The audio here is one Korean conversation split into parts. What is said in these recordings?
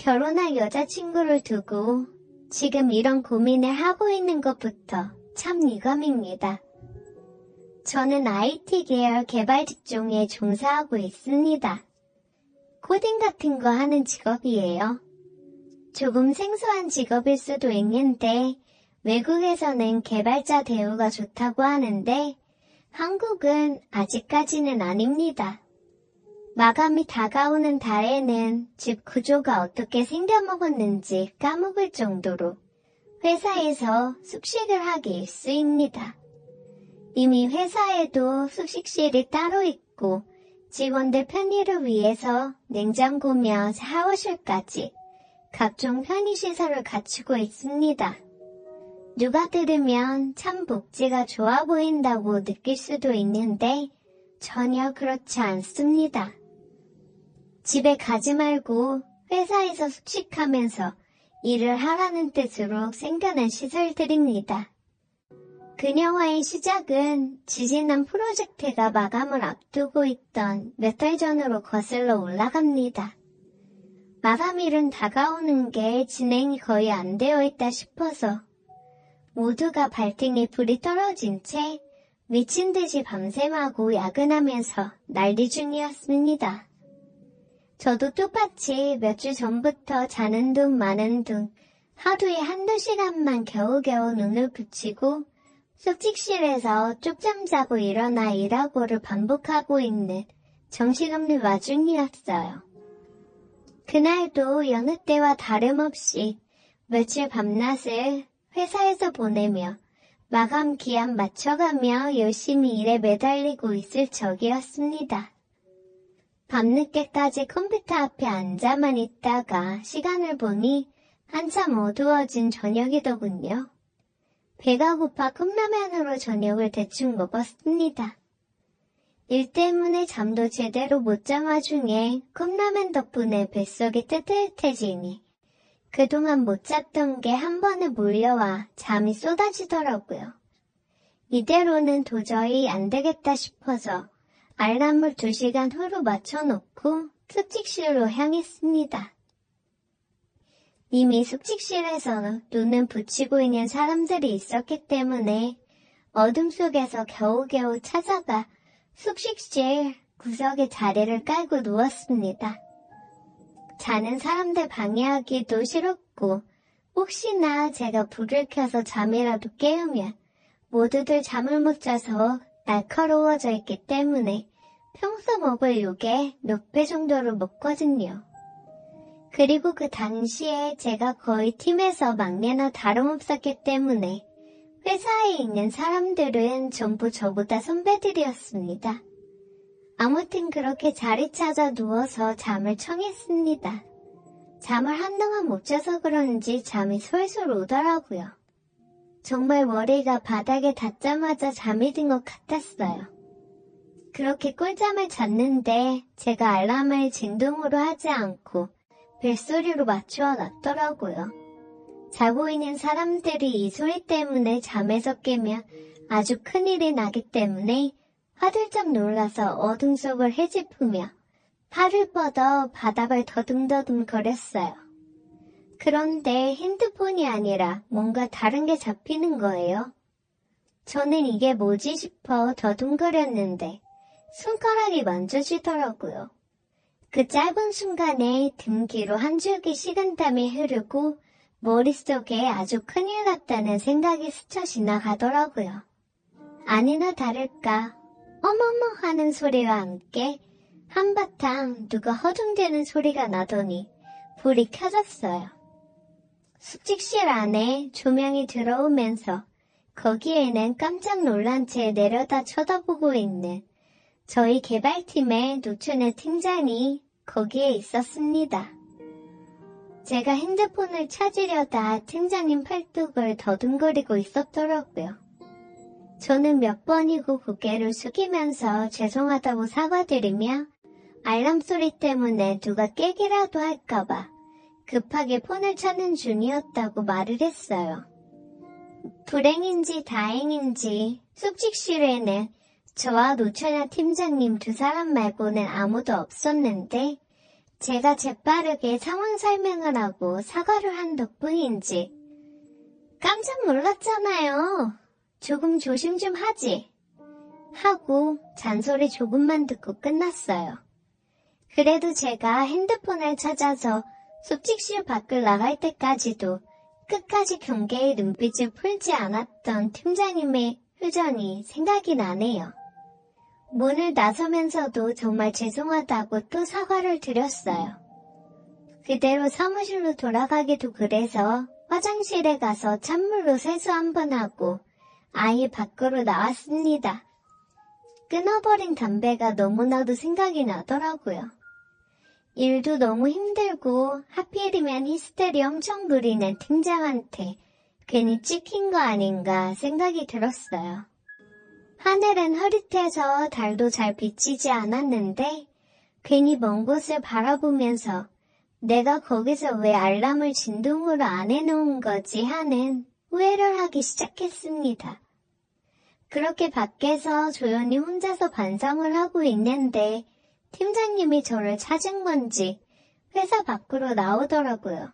결혼할 여자친구를 두고 지금 이런 고민을 하고 있는 것부터 참 유감입니다. 저는 IT 계열 개발 직종에 종사하고 있습니다. 코딩 같은 거 하는 직업이에요. 조금 생소한 직업일 수도 있는데 외국에서는 개발자 대우가 좋다고 하는데 한국은 아직까지는 아닙니다. 마감이 다가오는 달에는 집 구조가 어떻게 생겨먹었는지 까먹을 정도로 회사에서 숙식을 하기 일쑤입니다. 이미 회사에도 숙식실이 따로 있고 직원들 편의를 위해서 냉장고며 샤워실까지 각종 편의시설을 갖추고 있습니다. 누가 들으면 참 복지가 좋아 보인다고 느낄 수도 있는데 전혀 그렇지 않습니다. 집에 가지 말고 회사에서 숙식하면서 일을 하라는 뜻으로 생겨난 시설들입니다. 그녀와의 시작은 지지난 프로젝트가 마감을 앞두고 있던 몇 달 전으로 거슬러 올라갑니다. 마감일은 다가오는 게 진행이 거의 안 되어 있다 싶어서 모두가 발등에 불이 떨어진 채 미친 듯이 밤샘하고 야근하면서 난리 중이었습니다. 저도 똑같이 몇 주 전부터 자는 둥 마는 둥 하루에 한두 시간만 겨우겨우 눈을 붙이고 숙직실에서 쪽잠 자고 일어나 일하고를 반복하고 있는 정신없는 와중이었어요. 그날도 여느 때와 다름없이 며칠 밤낮을 회사에서 보내며 마감 기한 맞춰가며 열심히 일에 매달리고 있을 적이었습니다. 밤늦게까지 컴퓨터 앞에 앉아만 있다가 시간을 보니 한참 어두워진 저녁이더군요. 배가 고파 컵라면으로 저녁을 대충 먹었습니다. 일 때문에 잠도 제대로 못 잔 와중에 컵라면 덕분에 뱃속이 뜨뜻해지니 그동안 못 잤던 게 한 번에 몰려와 잠이 쏟아지더라고요. 이대로는 도저히 안 되겠다 싶어서 알람을 2시간 후로 맞춰놓고 숙직실로 향했습니다. 이미 숙직실에서 눈은 붙이고 있는 사람들이 있었기 때문에 어둠 속에서 겨우겨우 찾아가 숙식실 구석에 자리를 깔고 누웠습니다. 자는 사람들 방해하기도 싫었고 혹시나 제가 불을 켜서 잠이라도 깨우면 모두들 잠을 못 자서 날카로워져 있기 때문에 평소 먹을 욕의 몇 배 정도를 먹거든요. 그리고 그 당시에 제가 거의 팀에서 막내나 다름없었기 때문에 회사에 있는 사람들은 전부 저보다 선배들이었습니다. 아무튼 그렇게 자리 찾아 누워서 잠을 청했습니다. 잠을 한동안 못 자서 그런지 잠이 솔솔 오더라고요. 정말 머리가 바닥에 닿자마자 잠이 든 것 같았어요. 그렇게 꿀잠을 잤는데 제가 알람을 진동으로 하지 않고 벨소리로 맞추어 놨더라고요. 자고 있는 사람들이 이 소리 때문에 잠에서 깨면 아주 큰일이 나기 때문에 화들짝 놀라서 어둠 속을 헤집으며 팔을 뻗어 바닥을 더듬더듬 거렸어요. 그런데 핸드폰이 아니라 뭔가 다른 게 잡히는 거예요. 저는 이게 뭐지 싶어 더듬거렸는데 손가락이 만져지더라고요. 그 짧은 순간에 등 뒤로 한 줄기 식은땀이 흐르고 머릿속에 아주 큰일 났다는 생각이 스쳐 지나가더라고요. 아니나 다를까 어머머 하는 소리와 함께 한바탕 누가 허둥대는 소리가 나더니 불이 켜졌어요. 숙직실 안에 조명이 들어오면서 거기에는 깜짝 놀란 채 내려다 쳐다보고 있는 저희 개발팀의 노춘의 팀장이 거기에 있었습니다. 제가 핸드폰을 찾으려다 팀장님 팔뚝을 더듬거리고 있었더라고요. 저는 몇 번이고 고개를 숙이면서 죄송하다고 사과드리며 알람 소리 때문에 누가 깨기라도 할까봐 급하게 폰을 찾는 중이었다고 말을 했어요. 불행인지 다행인지 숙직실에는 저와 노천야 팀장님 2사람 말고는 아무도 없었는데 제가 재빠르게 상황 설명을 하고 사과를 한 덕분인지 깜짝 놀랐잖아요. 조금 조심 좀 하지. 하고 잔소리 조금만 듣고 끝났어요. 그래도 제가 핸드폰을 찾아서 숙직실 밖을 나갈 때까지도 끝까지 경계의 눈빛을 풀지 않았던 팀장님의 표정이 생각이 나네요. 문을 나서면서도 정말 죄송하다고 또 사과를 드렸어요. 그대로 사무실로 돌아가기도 그래서 화장실에 가서 찬물로 세수 한번 하고 아예 밖으로 나왔습니다. 끊어버린 담배가 너무나도 생각이 나더라고요. 일도 너무 힘들고 하필이면 히스테리 엄청 부리는 팀장한테 괜히 찍힌 거 아닌가 생각이 들었어요. 하늘은 흐릿해서 달도 잘 비치지 않았는데 괜히 먼 곳을 바라보면서 내가 거기서 왜 알람을 진동으로 안 해놓은 거지 하는 후회를 하기 시작했습니다. 그렇게 밖에서 조용히 혼자서 반성을 하고 있는데 팀장님이 저를 찾은 건지 회사 밖으로 나오더라고요.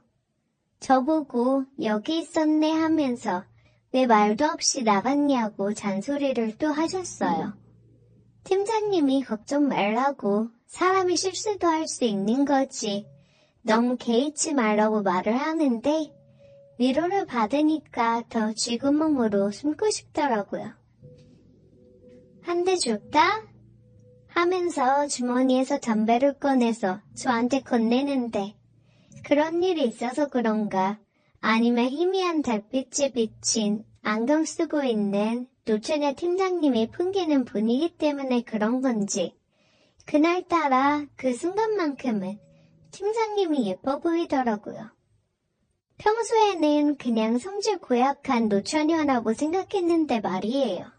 저보고 여기 있었네 하면서 왜 말도 없이 나갔냐고 잔소리를 또 하셨어요. 팀장님이 걱정 말라고 사람이 실수도 할 수 있는 거지 너무 개의치 말라고 말을 하는데 위로를 받으니까 더 쥐구멍으로 숨고 싶더라고요. 한 대 줄까? 하면서 주머니에서 담배를 꺼내서 저한테 건네는데 그런 일이 있어서 그런가 아니면 희미한 달빛이 비친 안경 쓰고 있는 노처녀 팀장님이 풍기는 분위기 때문에 그런 건지 그날따라 그 순간만큼은 팀장님이 예뻐 보이더라고요. 평소에는 그냥 성질 고약한 노처녀라고 생각했는데 말이에요.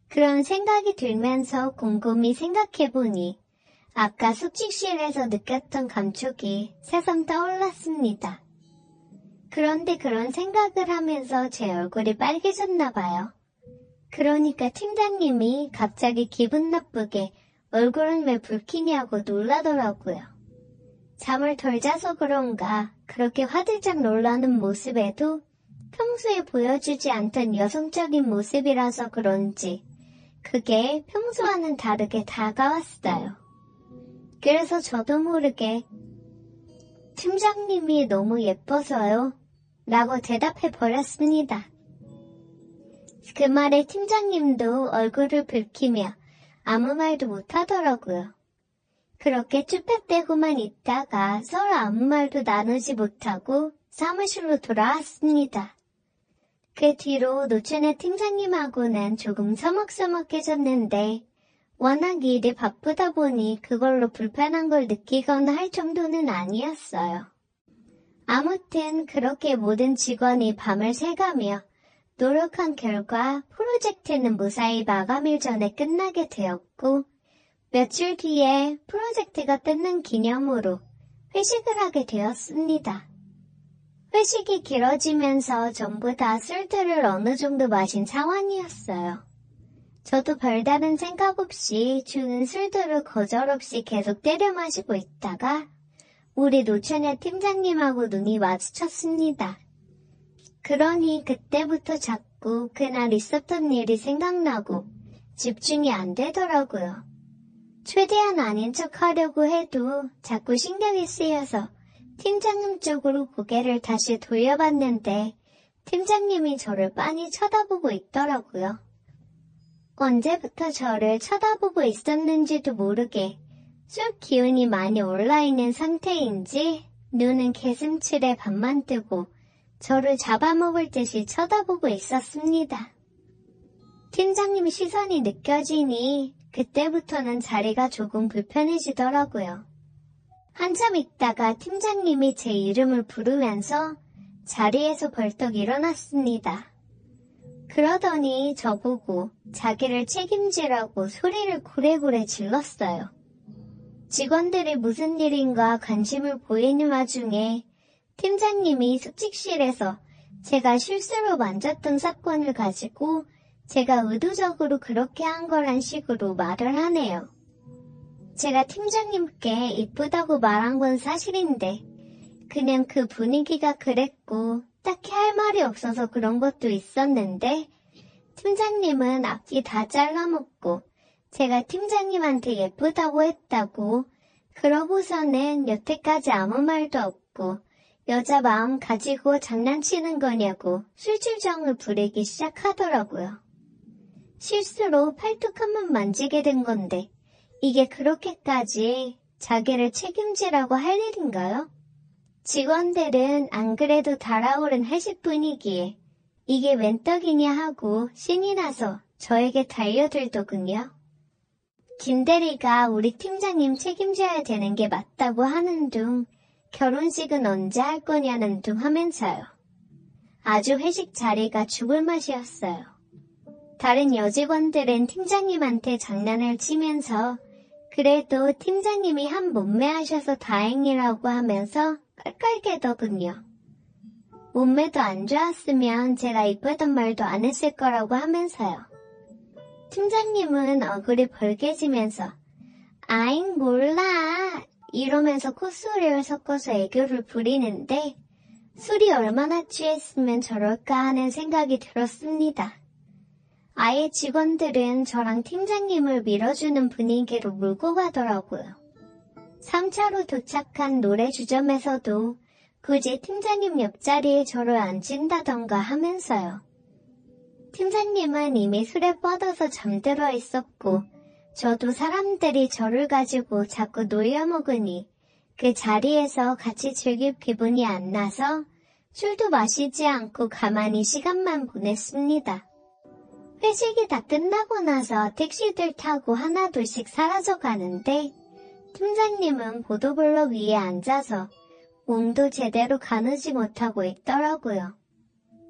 그런 생각이 들면서 곰곰이 생각해보니 아까 숙직실에서 느꼈던 감촉이 새삼 떠올랐습니다. 그런데 그런 생각을 하면서 제 얼굴이 빨개졌나봐요. 그러니까 팀장님이 갑자기 기분 나쁘게 얼굴은 왜 붉히냐고 놀라더라고요. 잠을 덜 자서 그런가 그렇게 화들짝 놀라는 모습에도 평소에 보여주지 않던 여성적인 모습이라서 그런지 그게 평소와는 다르게 다가왔어요. 그래서 저도 모르게 팀장님이 너무 예뻐서요 라고 대답해 버렸습니다. 그 말에 팀장님도 얼굴을 붉히며 아무 말도 못하더라고요. 그렇게 쭈뼛대고만 있다가 서로 아무 말도 나누지 못하고 사무실로 돌아왔습니다. 그 뒤로 노처녀 팀장님하고는 조금 서먹서먹해졌는데 워낙 일이 바쁘다 보니 그걸로 불편한 걸 느끼거나 할 정도는 아니었어요. 아무튼 그렇게 모든 직원이 밤을 새가며 노력한 결과 프로젝트는 무사히 마감일 전에 끝나게 되었고 며칠 뒤에 프로젝트가 끝난 기념으로 회식을 하게 되었습니다. 회식이 길어지면서 전부 다 술들을 어느 정도 마신 상황이었어요. 저도 별다른 생각 없이 주는 술들을 거절없이 계속 때려 마시고 있다가 우리 노처녀 팀장님하고 눈이 마주쳤습니다. 그러니 그때부터 자꾸 그날 있었던 일이 생각나고 집중이 안 되더라고요. 최대한 아닌 척 하려고 해도 자꾸 신경이 쓰여서 팀장님 쪽으로 고개를 다시 돌려봤는데 팀장님이 저를 빤히 쳐다보고 있더라고요. 언제부터 저를 쳐다보고 있었는지도 모르게 술 기운이 많이 올라있는 상태인지 눈은 개슴츠레 반만 뜨고 저를 잡아먹을 듯이 쳐다보고 있었습니다. 팀장님 시선이 느껴지니 그때부터는 자리가 조금 불편해지더라고요. 한참 있다가 팀장님이 제 이름을 부르면서 자리에서 벌떡 일어났습니다. 그러더니 저보고 자기를 책임지라고 소리를 고래고래 질렀어요. 직원들이 무슨 일인가 관심을 보이는 와중에 팀장님이 숙직실에서 제가 실수로 만졌던 사건을 가지고 제가 의도적으로 그렇게 한 거란 식으로 말을 하네요. 제가 팀장님께 이쁘다고 말한 건 사실인데 그냥 그 분위기가 그랬고 딱히 할 말이 없어서 그런 것도 있었는데 팀장님은 앞뒤 다 잘라먹고 제가 팀장님한테 예쁘다고 했다고 그러고서는 여태까지 아무 말도 없고 여자 마음 가지고 장난치는 거냐고 술주정을 부리기 시작하더라고요. 실수로 팔뚝 한 번 만지게 된 건데 이게 그렇게까지 자기를 책임지라고 할 일인가요? 직원들은 안 그래도 달아오른 회식 분위기에 이게 웬 떡이냐 하고 신이 나서 저에게 달려들더군요. 김대리가 우리 팀장님 책임져야 되는 게 맞다고 하는 둥 결혼식은 언제 할 거냐는 둥 하면서요. 아주 회식 자리가 죽을 맛이었어요. 다른 여직원들은 팀장님한테 장난을 치면서 그래도 팀장님이 한 몸매 하셔서 다행이라고 하면서 깔깔대더군요. 몸매도 안 좋았으면 제가 이쁘단 말도 안 했을 거라고 하면서요. 팀장님은 얼굴이 벌개지면서 아잉 몰라 이러면서 콧소리를 섞어서 애교를 부리는데 술이 얼마나 취했으면 저럴까 하는 생각이 들었습니다. 아예 직원들은 저랑 팀장님을 밀어주는 분위기로 몰고 가더라고요. 3차로 도착한 노래주점에서도 굳이 팀장님 옆자리에 저를 앉힌다던가 하면서요. 팀장님은 이미 술에 뻗어서 잠들어 있었고 저도 사람들이 저를 가지고 자꾸 놀려먹으니 그 자리에서 같이 즐길 기분이 안 나서 술도 마시지 않고 가만히 시간만 보냈습니다. 회식이 다 끝나고 나서 택시들 타고 하나둘씩 사라져 가는데 팀장님은 보도블럭 위에 앉아서 몸도 제대로 가누지 못하고 있더라고요.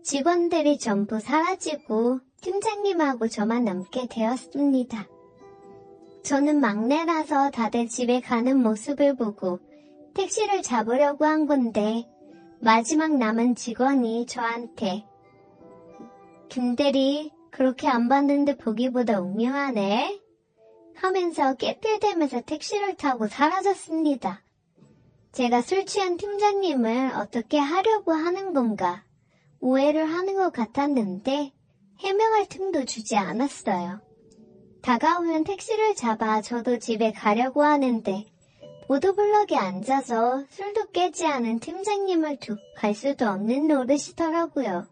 직원들이 전부 사라지고 팀장님하고 저만 남게 되었습니다. 저는 막내라서 다들 집에 가는 모습을 보고 택시를 잡으려고 한 건데 마지막 남은 직원이 저한테 김대리 그렇게 안 봤는데 보기보다 운명하네 하면서 깨필대면서 택시를 타고 사라졌습니다. 제가 술 취한 팀장님을 어떻게 하려고 하는 건가 오해를 하는 것 같았는데 해명할 틈도 주지 않았어요. 다가오는 택시를 잡아 저도 집에 가려고 하는데 보도블럭에 앉아서 술도 깨지 않은 팀장님을 두고 갈 수도 없는 노릇이더라고요.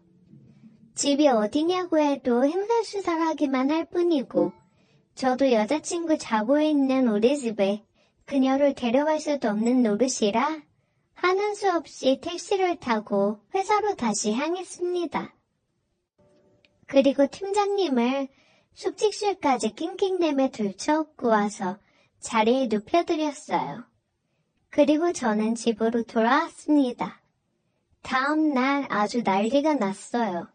집이 어디냐고 해도 횡설수설 하기만 할 뿐이고 저도 여자친구 자고 있는 우리 집에 그녀를 데려갈 수도 없는 노릇이라 하는 수 없이 택시를 타고 회사로 다시 향했습니다. 그리고 팀장님을 숙직실까지 낑낑대며 들쳐업고 와서 자리에 눕혀드렸어요. 그리고 저는 집으로 돌아왔습니다. 다음 날 아주 난리가 났어요.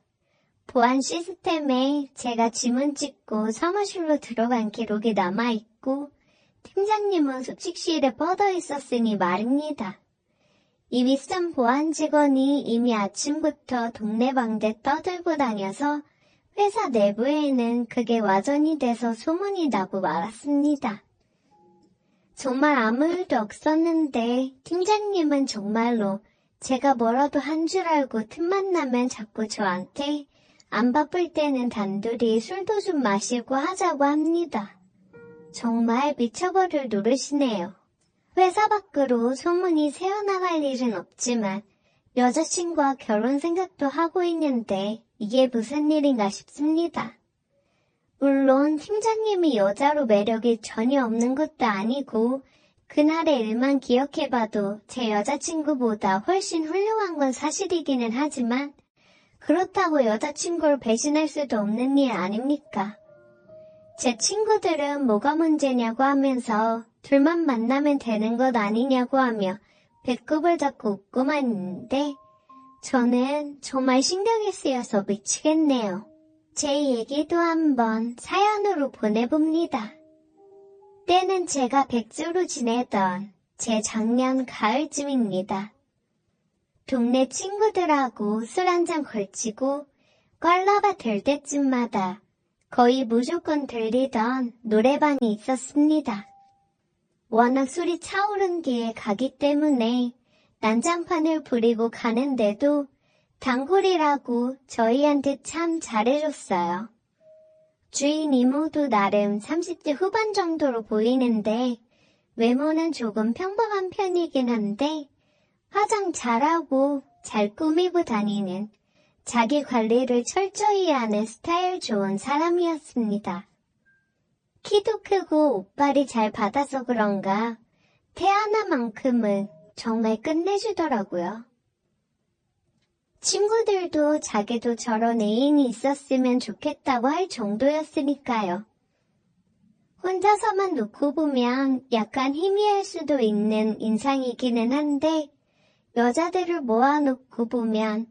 보안 시스템에 제가 지문 찍고 사무실로 들어간 기록이 남아있고 팀장님은 숙직실에 뻗어 있었으니 말입니다. 이 윗선 보안 직원이 이미 아침부터 동네방네 떠들고 다녀서 회사 내부에는 그게 와전이 돼서 소문이 나고 말았습니다. 정말 아무 일도 없었는데 팀장님은 정말로 제가 뭐라도 한 줄 알고 틈만 나면 자꾸 저한테 안 바쁠 때는 단둘이 술도 좀 마시고 하자고 합니다. 정말 미쳐버릴 노릇이네요. 회사 밖으로 소문이 새어나갈 일은 없지만 여자친구와 결혼 생각도 하고 있는데 이게 무슨 일인가 싶습니다. 물론 팀장님이 여자로 매력이 전혀 없는 것도 아니고 그날의 일만 기억해봐도 제 여자친구보다 훨씬 훌륭한 건 사실이기는 하지만 그렇다고 여자친구를 배신할 수도 없는 일 아닙니까? 제 친구들은 뭐가 문제냐고 하면서 둘만 만나면 되는 것 아니냐고 하며 배꼽을 잡고 웃고만 있는데 저는 정말 신경이 쓰여서 미치겠네요. 제 얘기도 한번 사연으로 보내봅니다. 때는 제가 백수로 지내던 제 작년 가을쯤입니다. 동네 친구들하고 술 한잔 걸치고 꽐라가 될 때쯤마다 거의 무조건 들리던 노래방이 있었습니다. 워낙 술이 차오른 뒤에 가기 때문에 난장판을 부리고 가는데도 단골이라고 저희한테 참 잘해줬어요. 주인 이모도 나름 30대 후반 정도로 보이는데 외모는 조금 평범한 편이긴 한데 화장 잘하고 잘 꾸미고 다니는, 자기 관리를 철저히 하는 스타일 좋은 사람이었습니다. 키도 크고 옷발이 잘 받아서 그런가 태 하나만큼은 정말 끝내주더라고요. 친구들도 자기도 저런 애인이 있었으면 좋겠다고 할 정도였으니까요. 혼자서만 놓고 보면 약간 희미할 수도 있는 인상이기는 한데 여자들을 모아놓고 보면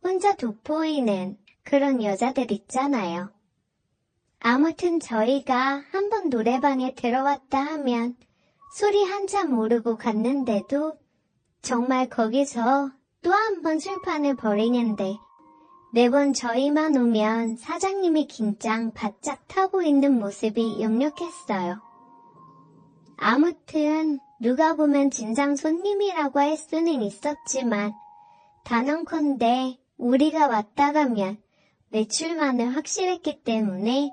혼자 돋보이는 그런 여자들 있잖아요. 아무튼 저희가 한번 노래방에 들어왔다 하면 술이 한참 오르고 갔는데도 정말 거기서 또 한 번 술판을 벌이는데 매번 저희만 오면 사장님이 긴장 바짝 타고 있는 모습이 역력했어요. 아무튼 누가 보면 진상 손님이라고 할 수는 있었지만 단언컨대 우리가 왔다 가면 매출만은 확실했기 때문에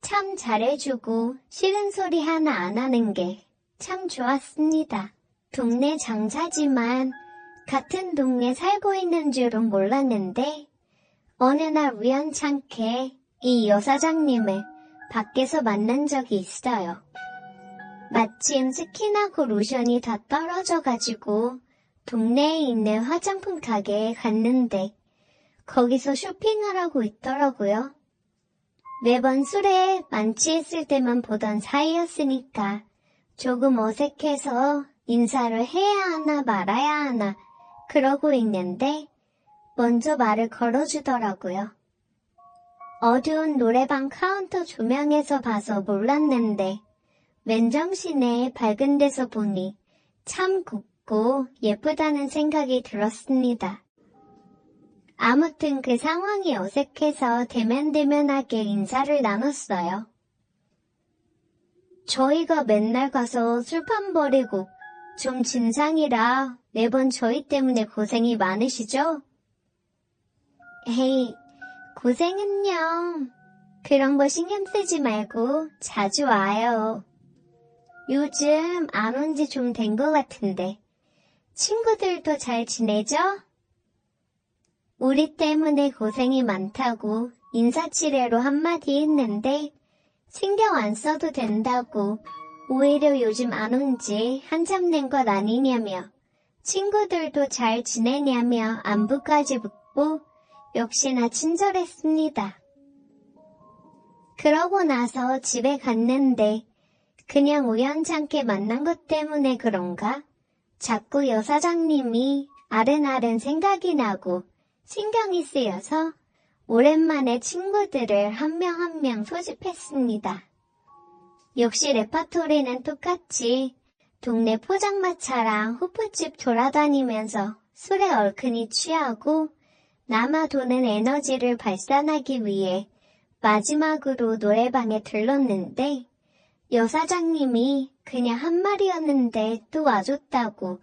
참 잘해주고 싫은 소리 하나 안 하는 게 참 좋았습니다. 동네 장사지만 같은 동네 살고 있는 줄은 몰랐는데 어느 날 우연찮게 이 여사장님을 밖에서 만난 적이 있어요. 마침 스킨하고 로션이 다 떨어져가지고 동네에 있는 화장품 가게에 갔는데 거기서 쇼핑을 하고 있더라고요. 매번 술에 만취했을 때만 보던 사이였으니까 조금 어색해서 인사를 해야 하나 말아야 하나 그러고 있는데 먼저 말을 걸어주더라고요. 어두운 노래방 카운터 조명에서 봐서 몰랐는데 맨정신에 밝은 데서 보니 참 곱고 예쁘다는 생각이 들었습니다. 아무튼 그 상황이 어색해서 대면대면하게 인사를 나눴어요. 저희가 맨날 가서 술판 버리고 좀 진상이라 매번 저희 때문에 고생이 많으시죠? 에이, 고생은요. 그런 거 신경 쓰지 말고 자주 와요. 요즘 안 온 지 좀 된 것 같은데 친구들도 잘 지내죠? 우리 때문에 고생이 많다고 인사치레로 한마디 했는데 신경 안 써도 된다고 오히려 요즘 안 온 지 한참 된 것 아니냐며 친구들도 잘 지내냐며 안부까지 묻고 역시나 친절했습니다. 그러고 나서 집에 갔는데 그냥 우연찮게 만난 것 때문에 그런가 자꾸 여사장님이 아른아른 생각이 나고 신경이 쓰여서 오랜만에 친구들을 한 명 한 명 소집했습니다. 역시 레파토리는 똑같이 동네 포장마차랑 호프집 돌아다니면서 술에 얼큰이 취하고 남아 도는 에너지를 발산하기 위해 마지막으로 노래방에 들렀는데 여사장님이 그냥 한 말이었는데 또 와줬다고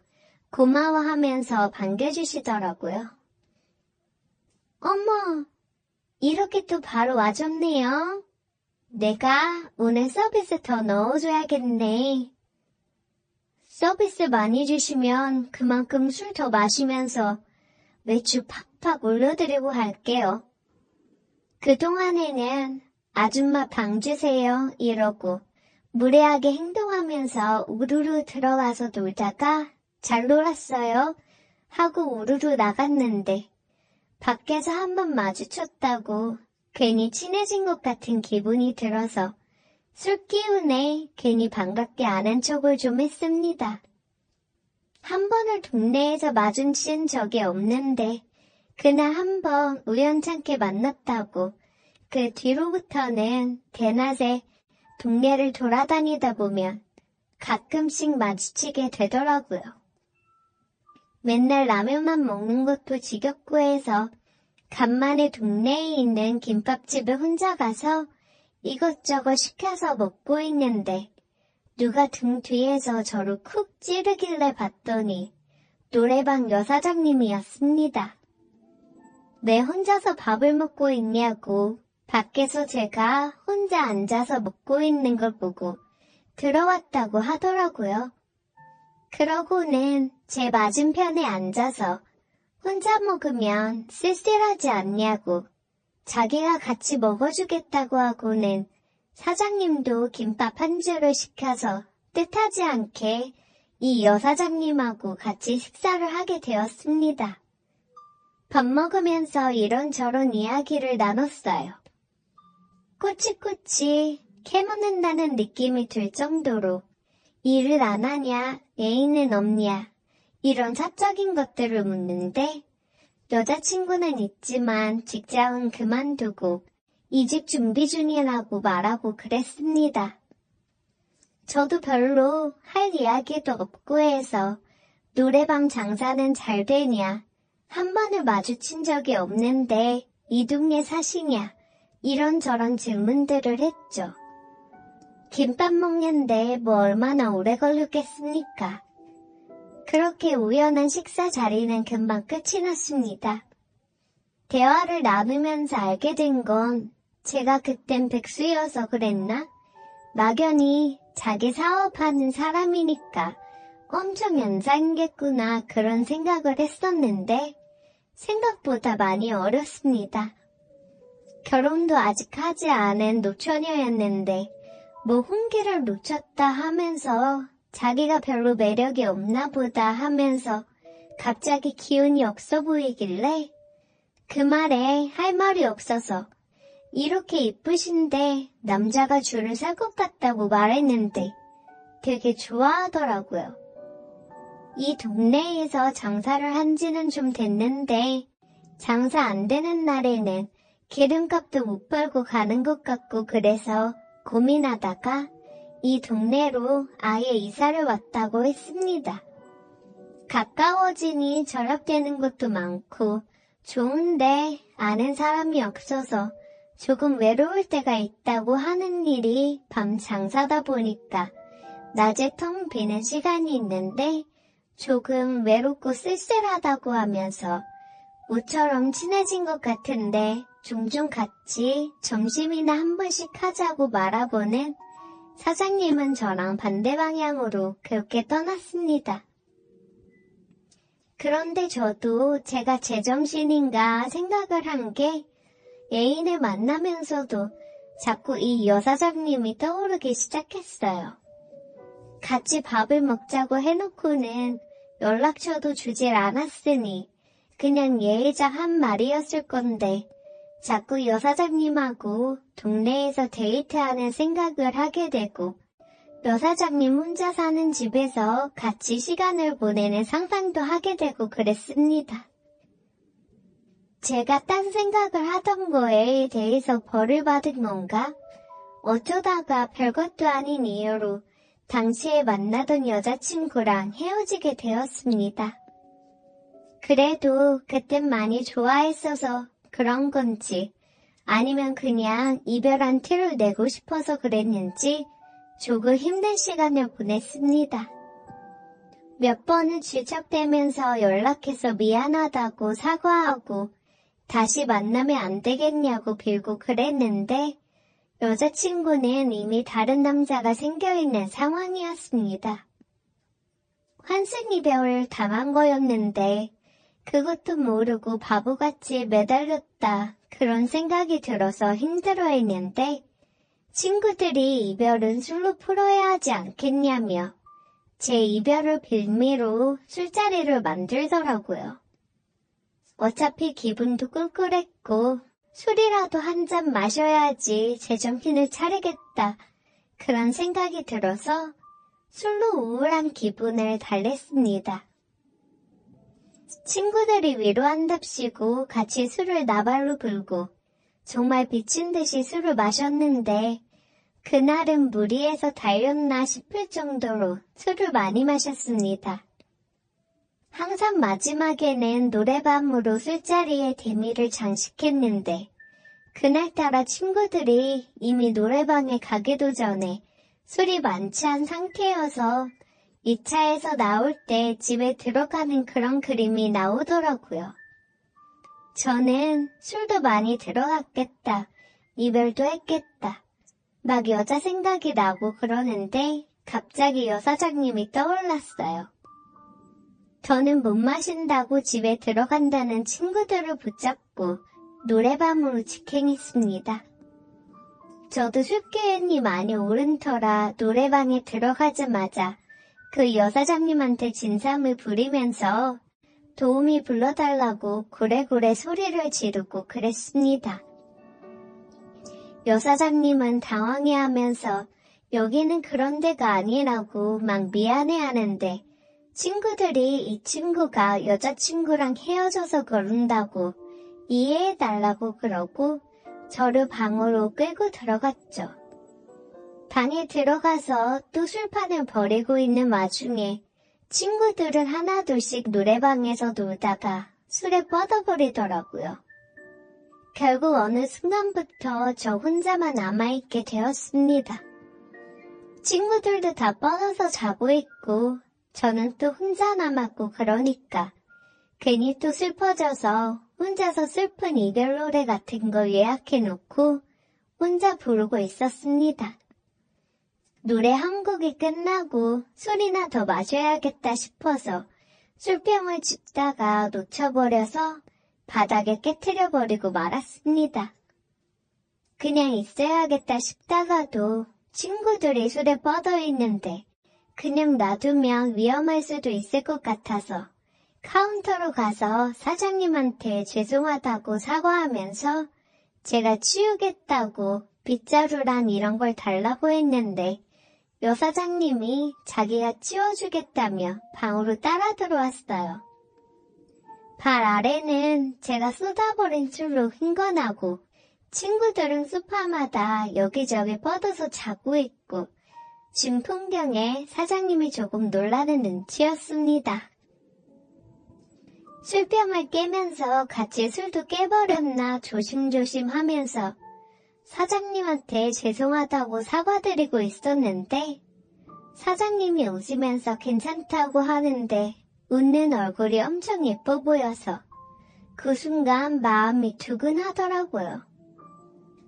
고마워하면서 반겨주시더라고요. 어머, 이렇게 또 바로 와줬네요. 내가 오늘 서비스 더 넣어줘야겠네. 서비스 많이 주시면 그만큼 술 더 마시면서 매출 팍팍 올려드리고 할게요. 그동안에는 아줌마 방 주세요 이러고 무례하게 행동하면서 우르르 들어와서 놀다가 잘 놀았어요 하고 우르르 나갔는데 밖에서 한번 마주쳤다고 괜히 친해진 것 같은 기분이 들어서 술 기운에 괜히 반갑게 안 한 척을 좀 했습니다. 한 번을 동네에서 마주친 적이 없는데 그날 한번 우연찮게 만났다고 그 뒤로부터는 대낮에 동네를 돌아다니다 보면 가끔씩 마주치게 되더라고요. 맨날 라면만 먹는 것도 지겹고 해서 간만에 동네에 있는 김밥집에 혼자 가서 이것저것 시켜서 먹고 있는데 누가 등 뒤에서 저를 쿡 찌르길래 봤더니 노래방 여사장님이었습니다. 왜 혼자서 밥을 먹고 있냐고 밖에서 제가 혼자 앉아서 먹고 있는 걸 보고 들어왔다고 하더라고요. 그러고는 제 맞은편에 앉아서 혼자 먹으면 쓸쓸하지 않냐고 자기가 같이 먹어주겠다고 하고는 사장님도 김밥 한 줄을 시켜서 뜻하지 않게 이 여사장님하고 같이 식사를 하게 되었습니다. 밥 먹으면서 이런저런 이야기를 나눴어요. 꼬치꼬치 캐묻는다는 느낌이 들 정도로 일을 안 하냐, 애인은 없냐 이런 사적인 것들을 묻는데 여자친구는 있지만 직장은 그만두고 이직 준비 중이라고 말하고 그랬습니다. 저도 별로 할 이야기도 없고 해서 노래방 장사는 잘 되냐, 한 번을 마주친 적이 없는데 이 동네 사시냐 이런저런 질문들을 했죠. 김밥 먹는데 뭐 얼마나 오래 걸렸겠습니까? 그렇게 우연한 식사 자리는 금방 끝이 났습니다. 대화를 나누면서 알게 된 건 제가 그땐 백수여서 그랬나? 막연히 자기 사업하는 사람이니까 엄청 연상이겠구나 그런 생각을 했었는데 생각보다 많이 어렸습니다. 결혼도 아직 하지 않은 노처녀였는데 뭐 홍기를 놓쳤다 하면서 자기가 별로 매력이 없나 보다 하면서 갑자기 기운이 없어 보이길래 그 말에 할 말이 없어서 이렇게 이쁘신데 남자가 줄을 설 것 같다고 말했는데 되게 좋아하더라고요. 이 동네에서 장사를 한 지는 좀 됐는데 장사 안 되는 날에는 기름값도 못 벌고 가는 것 같고 그래서 고민하다가 이 동네로 아예 이사를 왔다고 했습니다. 가까워지니 절약되는 것도 많고 좋은데 아는 사람이 없어서 조금 외로울 때가 있다고 하는 일이 밤 장사다 보니까 낮에 텅 비는 시간이 있는데 조금 외롭고 쓸쓸하다고 하면서 모처럼 친해진 것 같은데 종종 같이 점심이나 한 번씩 하자고 말아보는 사장님은 저랑 반대 방향으로 그렇게 떠났습니다. 그런데 저도 제가 제정신인가 생각을 한 게 애인을 만나면서도 자꾸 이 여사장님이 떠오르기 시작했어요. 같이 밥을 먹자고 해놓고는 연락처도 주질 않았으니 그냥 예의작 한 말이었을 건데 자꾸 여사장님하고 동네에서 데이트하는 생각을 하게 되고 여사장님 혼자 사는 집에서 같이 시간을 보내는 상상도 하게 되고 그랬습니다. 제가 딴 생각을 하던 거에 대해서 벌을 받은 건가? 어쩌다가 별것도 아닌 이유로 당시에 만나던 여자친구랑 헤어지게 되었습니다. 그래도 그땐 많이 좋아했어서 그런 건지 아니면 그냥 이별한 티를 내고 싶어서 그랬는지 조금 힘든 시간을 보냈습니다. 몇 번은 질척대면서 연락해서 미안하다고 사과하고 다시 만나면 안 되겠냐고 빌고 그랬는데 여자친구는 이미 다른 남자가 생겨있는 상황이었습니다. 환승이별을 당한 거였는데 그것도 모르고 바보같이 매달렸다 그런 생각이 들어서 힘들어했는데 친구들이 이별은 술로 풀어야 하지 않겠냐며 제 이별을 빌미로 술자리를 만들더라고요. 어차피 기분도 꿀꿀했고 술이라도 한 잔 마셔야지 제정신을 차리겠다 그런 생각이 들어서 술로 우울한 기분을 달랬습니다. 친구들이 위로한답시고 같이 술을 나발로 불고 정말 미친 듯이 술을 마셨는데 그날은 무리해서 달렸나 싶을 정도로 술을 많이 마셨습니다. 항상 마지막에는 노래방으로 술자리에 대미를 장식했는데 그날따라 친구들이 이미 노래방에 가기도 전에 술이 만취한 상태여서 2차에서 나올 때 집에 들어가는 그런 그림이 나오더라고요. 저는 술도 많이 들어갔겠다, 이별도 했겠다, 막 여자 생각이 나고 그러는데 갑자기 여사장님이 떠올랐어요. 저는 못 마신다고 집에 들어간다는 친구들을 붙잡고 노래방으로 직행했습니다. 저도 술기운이 많이 오른 터라 노래방에 들어가자마자 그 여사장님한테 진상을 부리면서 도움이 불러달라고 고래고래 소리를 지르고 그랬습니다. 여사장님은 당황해하면서 여기는 그런 데가 아니라고 막 미안해하는데 친구들이 이 친구가 여자친구랑 헤어져서 그런다고 이해해달라고 그러고 저를 방으로 끌고 들어갔죠. 방에 들어가서 또 술판을 벌이고 있는 와중에 친구들은 하나둘씩 노래방에서 놀다가 술에 뻗어버리더라고요. 결국 어느 순간부터 저 혼자만 남아있게 되었습니다. 친구들도 다 뻗어서 자고 있고 저는 또 혼자 남았고 그러니까 괜히 또 슬퍼져서 혼자서 슬픈 이별 노래 같은 거 예약해놓고 혼자 부르고 있었습니다. 노래 한 곡이 끝나고 술이나 더 마셔야겠다 싶어서 술병을 짚다가 놓쳐버려서 바닥에 깨트려버리고 말았습니다. 그냥 있어야겠다 싶다가도 친구들이 술에 뻗어있는데 그냥 놔두면 위험할 수도 있을 것 같아서 카운터로 가서 사장님한테 죄송하다고 사과하면서 제가 치우겠다고 빗자루랑 이런 걸 달라고 했는데 여사장님이 자기가 치워주겠다며 방으로 따라 들어왔어요. 발 아래는 제가 쏟아버린 술로 흥건하고 친구들은 소파마다 여기저기 뻗어서 자고 있고 진 풍경에 사장님이 조금 놀라는 눈치였습니다. 술병을 깨면서 같이 술도 깨버렸나 조심조심 하면서 사장님한테 죄송하다고 사과드리고 있었는데 사장님이 웃으면서 괜찮다고 하는데 웃는 얼굴이 엄청 예뻐 보여서 그 순간 마음이 두근하더라고요.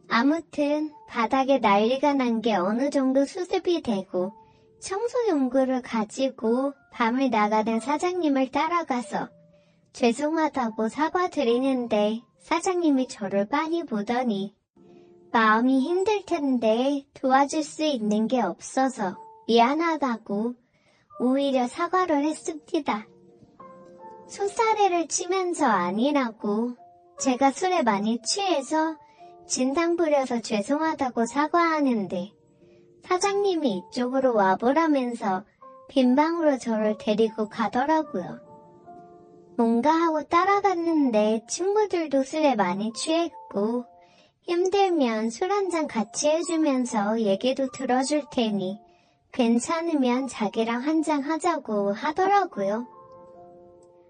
아무튼 바닥에 난리가 난 게 어느 정도 수습이 되고 청소용구를 가지고 밤을 나가는 사장님을 따라가서 죄송하다고 사과드리는데 사장님이 저를 빤히 보더니 마음이 힘들 텐데 도와줄 수 있는 게 없어서 미안하다고 오히려 사과를 했습니다. 손사래를 치면서 아니라고 제가 술에 많이 취해서 진상 부려서 죄송하다고 사과하는데 사장님이 이쪽으로 와보라면서 빈방으로 저를 데리고 가더라고요. 뭔가 하고 따라갔는데 친구들도 술에 많이 취했고 힘들면 술 한잔 같이 해주면서 얘기도 들어줄 테니 괜찮으면 자기랑 한잔 하자고 하더라고요.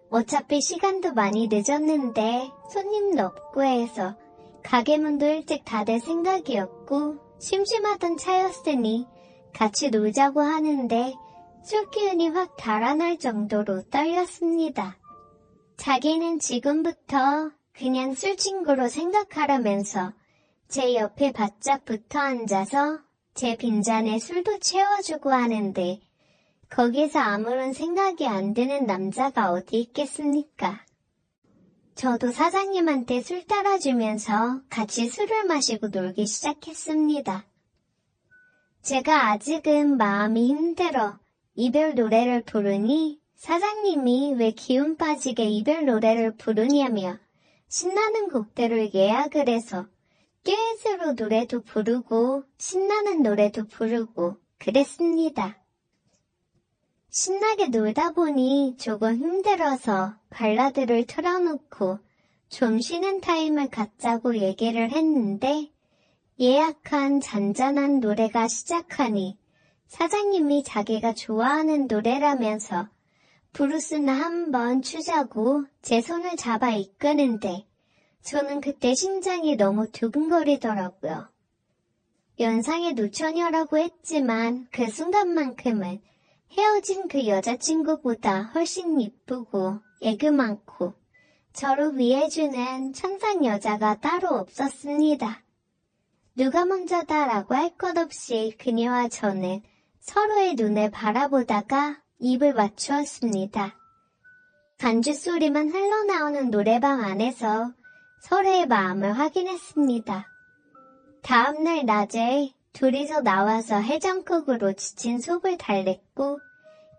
어차피 시간도 많이 늦었는데 손님도 없고 해서 가게 문도 일찍 닫을 생각이었고 심심하던 차였으니 같이 놀자고 하는데 술 기운이 확 달아날 정도로 떨렸습니다. 자기는 지금부터 그냥 술친구로 생각하라면서 제 옆에 바짝 붙어 앉아서 제 빈잔에 술도 채워주고 하는데 거기서 아무런 생각이 안 드는 남자가 어디 있겠습니까? 저도 사장님한테 술 따라주면서 같이 술을 마시고 놀기 시작했습니다. 제가 아직은 마음이 힘들어 이별 노래를 부르니 사장님이 왜 기운 빠지게 이별 노래를 부르냐며 신나는 곡들을 예약을 해서 듀엣으로 노래도 부르고 신나는 노래도 부르고 그랬습니다. 신나게 놀다 보니 조금 힘들어서 발라드를 틀어놓고 좀 쉬는 타임을 갖자고 얘기를 했는데 예약한 잔잔한 노래가 시작하니 사장님이 자기가 좋아하는 노래라면서 브루스나 한번 추자고 제 손을 잡아 이끄는데 저는 그때 심장이 너무 두근거리더라고요. 연상의 노처녀라고 했지만 그 순간만큼은 헤어진 그 여자친구보다 훨씬 이쁘고 애교 많고 저를 위해주는 천상 여자가 따로 없었습니다. 누가 먼저다라고 할 것 없이 그녀와 저는 서로의 눈을 바라보다가 입을 맞추었습니다. 간주 소리만 흘러나오는 노래방 안에서 서로의 마음을 확인했습니다. 다음날 낮에 둘이서 나와서 해장국으로 지친 속을 달랬고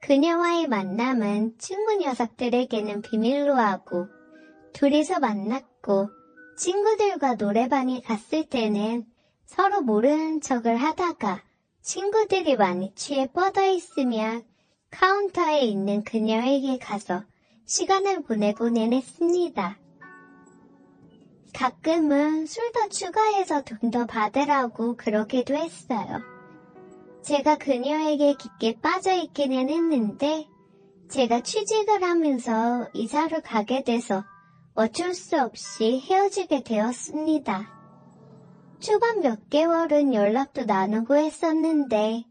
그녀와의 만남은 친구 녀석들에게는 비밀로 하고 둘이서 만났고 친구들과 노래방에 갔을 때는 서로 모르는 척을 하다가 친구들이 많이 취해 뻗어 있으면 카운터에 있는 그녀에게 가서 시간을 보내곤 했습니다. 가끔은 술 더 추가해서 돈 더 받으라고 그러기도 했어요. 제가 그녀에게 깊게 빠져있기는 했는데 제가 취직을 하면서 이사를 가게 돼서 어쩔 수 없이 헤어지게 되었습니다. 초반 몇 개월은 연락도 나누고 했었는데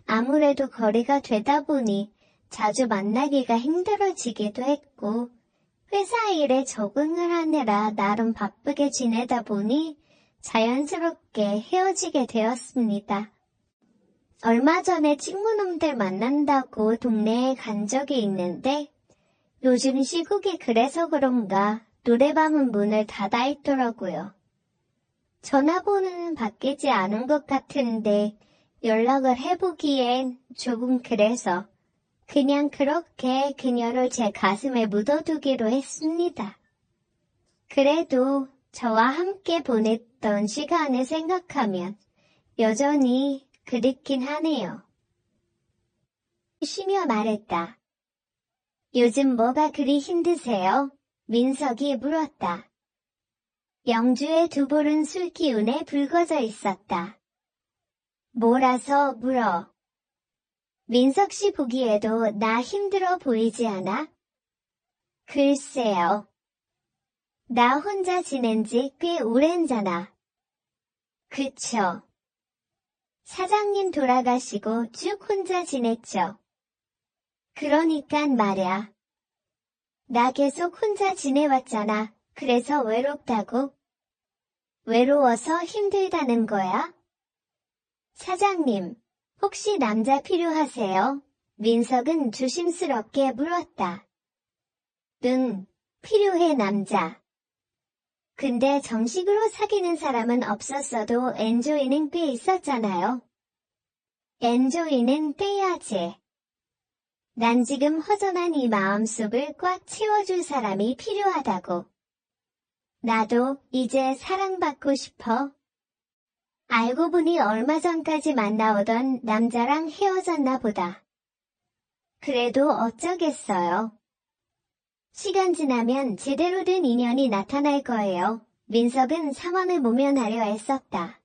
아무래도 거리가 되다 보니 자주 만나기가 힘들어지기도 했고 회사 일에 적응을 하느라 나름 바쁘게 지내다 보니 자연스럽게 헤어지게 되었습니다. 얼마 전에 친구놈들 만난다고 동네에 간 적이 있는데 요즘 시국이 그래서 그런가 노래방은 문을 닫아 있더라고요. 전화번호는 바뀌지 않은 것 같은데 연락을 해보기엔 조금 그래서 그냥 그렇게 그녀를 제 가슴에 묻어두기로 했습니다. 그래도 저와 함께 보냈던 시간을 생각하면 여전히 그립긴 하네요. 쉬며 말했다. 요즘 뭐가 그리 힘드세요? 민석이 물었다. 영주의 두 볼은 술 기운에 붉어져 있었다. 뭐라서 물어? 민석 씨 보기에도 나 힘들어 보이지 않아? 글쎄요. 나 혼자 지낸 지 꽤 오랜잖아. 그쵸. 사장님 돌아가시고 쭉 혼자 지냈죠. 그러니깐 말야. 나 계속 혼자 지내왔잖아. 그래서 외롭다고? 외로워서 힘들다는 거야? 사장님, 혹시 남자 필요하세요? 민석은 조심스럽게 물었다. 응, 필요해 남자. 근데 정식으로 사귀는 사람은 없었어도 엔조이는 꽤 있었잖아요. 엔조이는 떼야지. 난 지금 허전한 이 마음속을 꽉 채워줄 사람이 필요하다고. 나도 이제 사랑받고 싶어. 알고 보니 얼마 전까지 만나오던 남자랑 헤어졌나 보다. 그래도 어쩌겠어요. 시간 지나면 제대로 된 인연이 나타날 거예요. 민석은 상황을 모면하려 애썼다.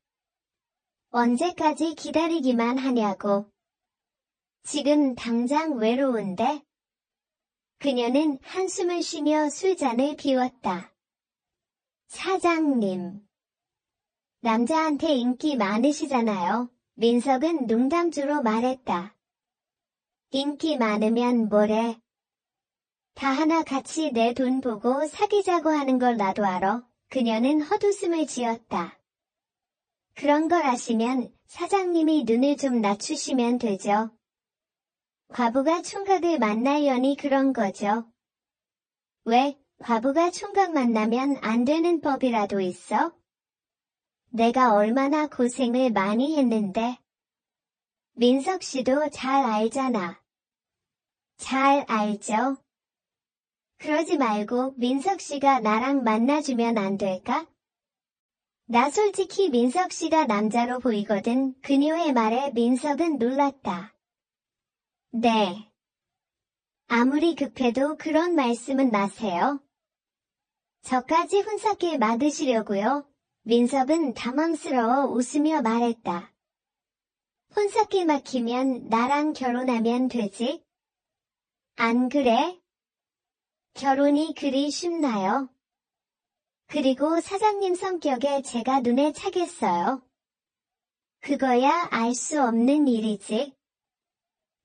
언제까지 기다리기만 하냐고. 지금 당장 외로운데? 그녀는 한숨을 쉬며 술잔을 비웠다. 사장님. 남자한테 인기 많으시잖아요. 민석은 농담주로 말했다. 인기 많으면 뭐래? 다 하나 같이 내 돈 보고 사귀자고 하는 걸 나도 알아. 그녀는 헛웃음을 지었다. 그런 걸 아시면 사장님이 눈을 좀 낮추시면 되죠. 과부가 총각을 만나려니 그런 거죠. 왜 과부가 총각 만나면 안 되는 법이라도 있어? 내가 얼마나 고생을 많이 했는데. 민석 씨도 잘 알잖아. 잘 알죠? 그러지 말고 민석 씨가 나랑 만나주면 안 될까? 나 솔직히 민석 씨가 남자로 보이거든. 그녀의 말에 민석은 놀랐다. 네. 아무리 급해도 그런 말씀은 마세요. 저까지 혼사길 막으시려고요? 민석은 당황스러워 웃으며 말했다. 혼사길 막히면 나랑 결혼하면 되지? 안 그래? 결혼이 그리 쉽나요? 그리고 사장님 성격에 제가 눈에 차겠어요. 그거야 알 수 없는 일이지.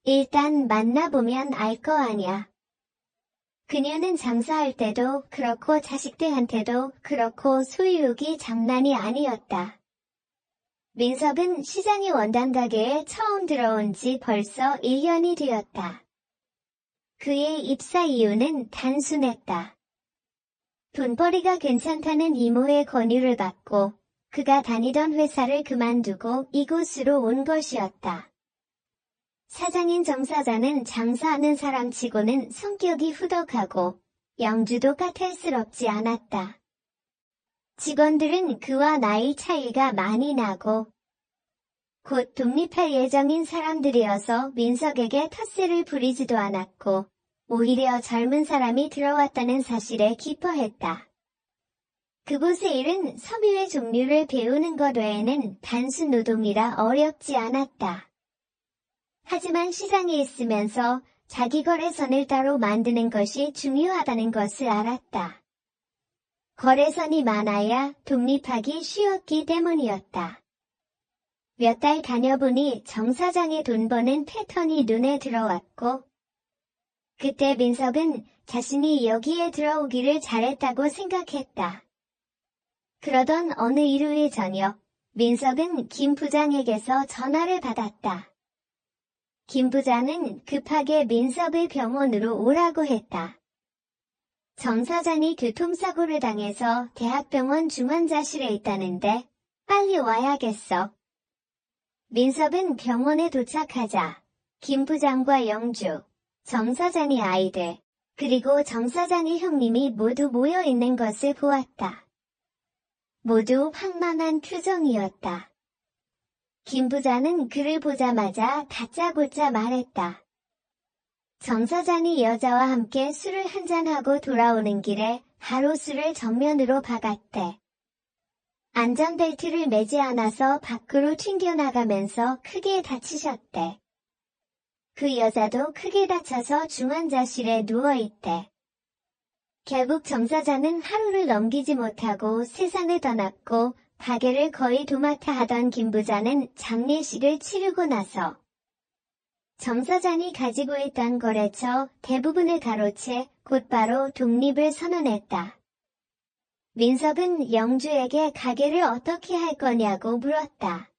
일단 만나보면 알 거 아냐. 그녀는 장사할 때도 그렇고 자식들한테도 그렇고 소유욕이 장난이 아니었다. 민석은 시장의 원단 가게에 처음 들어온 지 벌써 1년이 되었다. 그의 입사 이유는 단순했다. 돈벌이가 괜찮다는 이모의 권유를 받고 그가 다니던 회사를 그만두고 이곳으로 온 것이었다. 사장인 정 사장은 장사하는 사람치고는 성격이 후덕하고 영주도 까탈스럽지 않았다. 직원들은 그와 나이 차이가 많이 나고 곧 독립할 예정인 사람들이어서 민석에게 텃세를 부리지도 않았고 오히려 젊은 사람이 들어왔다는 사실에 기뻐했다. 그곳의 일은 섬유의 종류를 배우는 것 외에는 단순 노동이라 어렵지 않았다. 하지만 시장에 있으면서 자기 거래선을 따로 만드는 것이 중요하다는 것을 알았다. 거래선이 많아야 독립하기 쉬웠기 때문이었다. 몇 달 다녀보니 정 사장의 돈 버는 패턴이 눈에 들어왔고 그때 민석은 자신이 여기에 들어오기를 잘했다고 생각했다. 그러던 어느 일요일 저녁, 민석은 김 부장에게서 전화를 받았다. 김 부장은 급하게 민석의 병원으로 오라고 했다. 정 사장이 교통사고를 당해서 대학병원 중환자실에 있다는데 빨리 와야겠어. 민석은 병원에 도착하자 김 부장과 영주, 정 사장의 아이들, 그리고 정 사장의 형님이 모두 모여 있는 것을 보았다. 모두 황망한 표정이었다. 김 부장은 그를 보자마자 다짜고짜 말했다. 정 사장이 여자와 함께 술을 한잔하고 돌아오는 길에 가로수를 정면으로 박았대. 안전벨트를 매지 않아서 밖으로 튕겨나가면서 크게 다치셨대. 그 여자도 크게 다쳐서 중환자실에 누워있대. 결국 정 사장은 하루를 넘기지 못하고 세상을 떠났고 가게를 거의 도맡아 하던 김 부장은 장례식을 치르고 나서 정 사장이 가지고 있던 거래처 대부분을 가로채 곧바로 독립을 선언했다. 민석은 영주에게 가게를 어떻게 할 거냐고 물었다.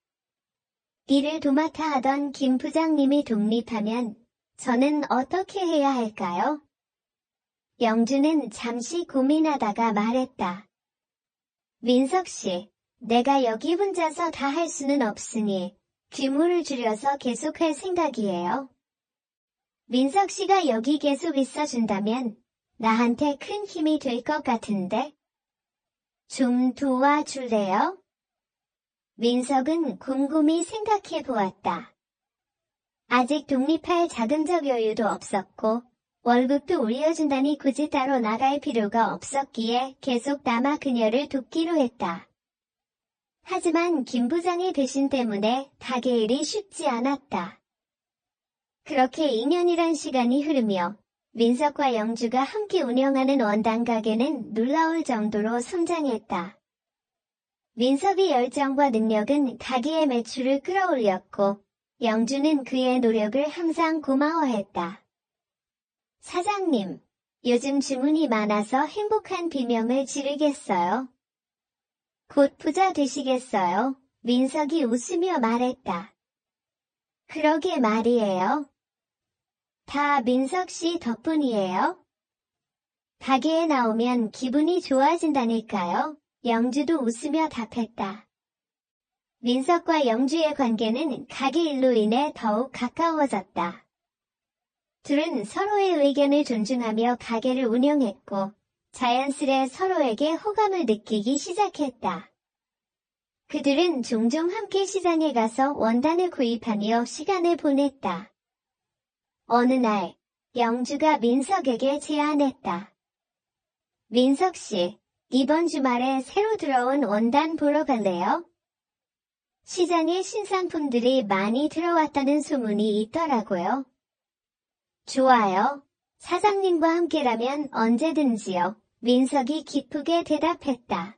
일을 도맡아 하던 김 부장님이 독립하면 저는 어떻게 해야 할까요? 영주는 잠시 고민하다가 말했다. 민석 씨, 내가 여기 혼자서 다 할 수는 없으니 규모를 줄여서 계속할 생각이에요. 민석 씨가 여기 계속 있어준다면 나한테 큰 힘이 될 것 같은데. 좀 도와줄래요? 민석은 곰곰이 생각해 보았다. 아직 독립할 자금적 여유도 없었고 월급도 올려준다니 굳이 따로 나갈 필요가 없었기에 계속 남아 그녀를 돕기로 했다. 하지만 김 부장의 배신 때문에 가게 일이 쉽지 않았다. 그렇게 2년이란 시간이 흐르며 민석과 영주가 함께 운영하는 원단 가게는 놀라울 정도로 성장했다. 민석의 열정과 능력은 가게의 매출을 끌어올렸고 영주는 그의 노력을 항상 고마워했다. 사장님, 요즘 주문이 많아서 행복한 비명을 지르겠어요. 곧 부자 되시겠어요? 민석이 웃으며 말했다. 그러게 말이에요. 다 민석 씨 덕분이에요. 가게에 나오면 기분이 좋아진다니까요. 영주도 웃으며 답했다. 민석과 영주의 관계는 가게 일로 인해 더욱 가까워졌다. 둘은 서로의 의견을 존중하며 가게를 운영했고 자연스레 서로에게 호감을 느끼기 시작했다. 그들은 종종 함께 시장에 가서 원단을 구입하며 시간을 보냈다. 어느 날 영주가 민석에게 제안했다. 민석 씨, 이번 주말에 새로 들어온 원단 보러 갈래요? 시장에 신상품들이 많이 들어왔다는 소문이 있더라고요. 좋아요. 사장님과 함께라면 언제든지요. 민석이 기쁘게 대답했다.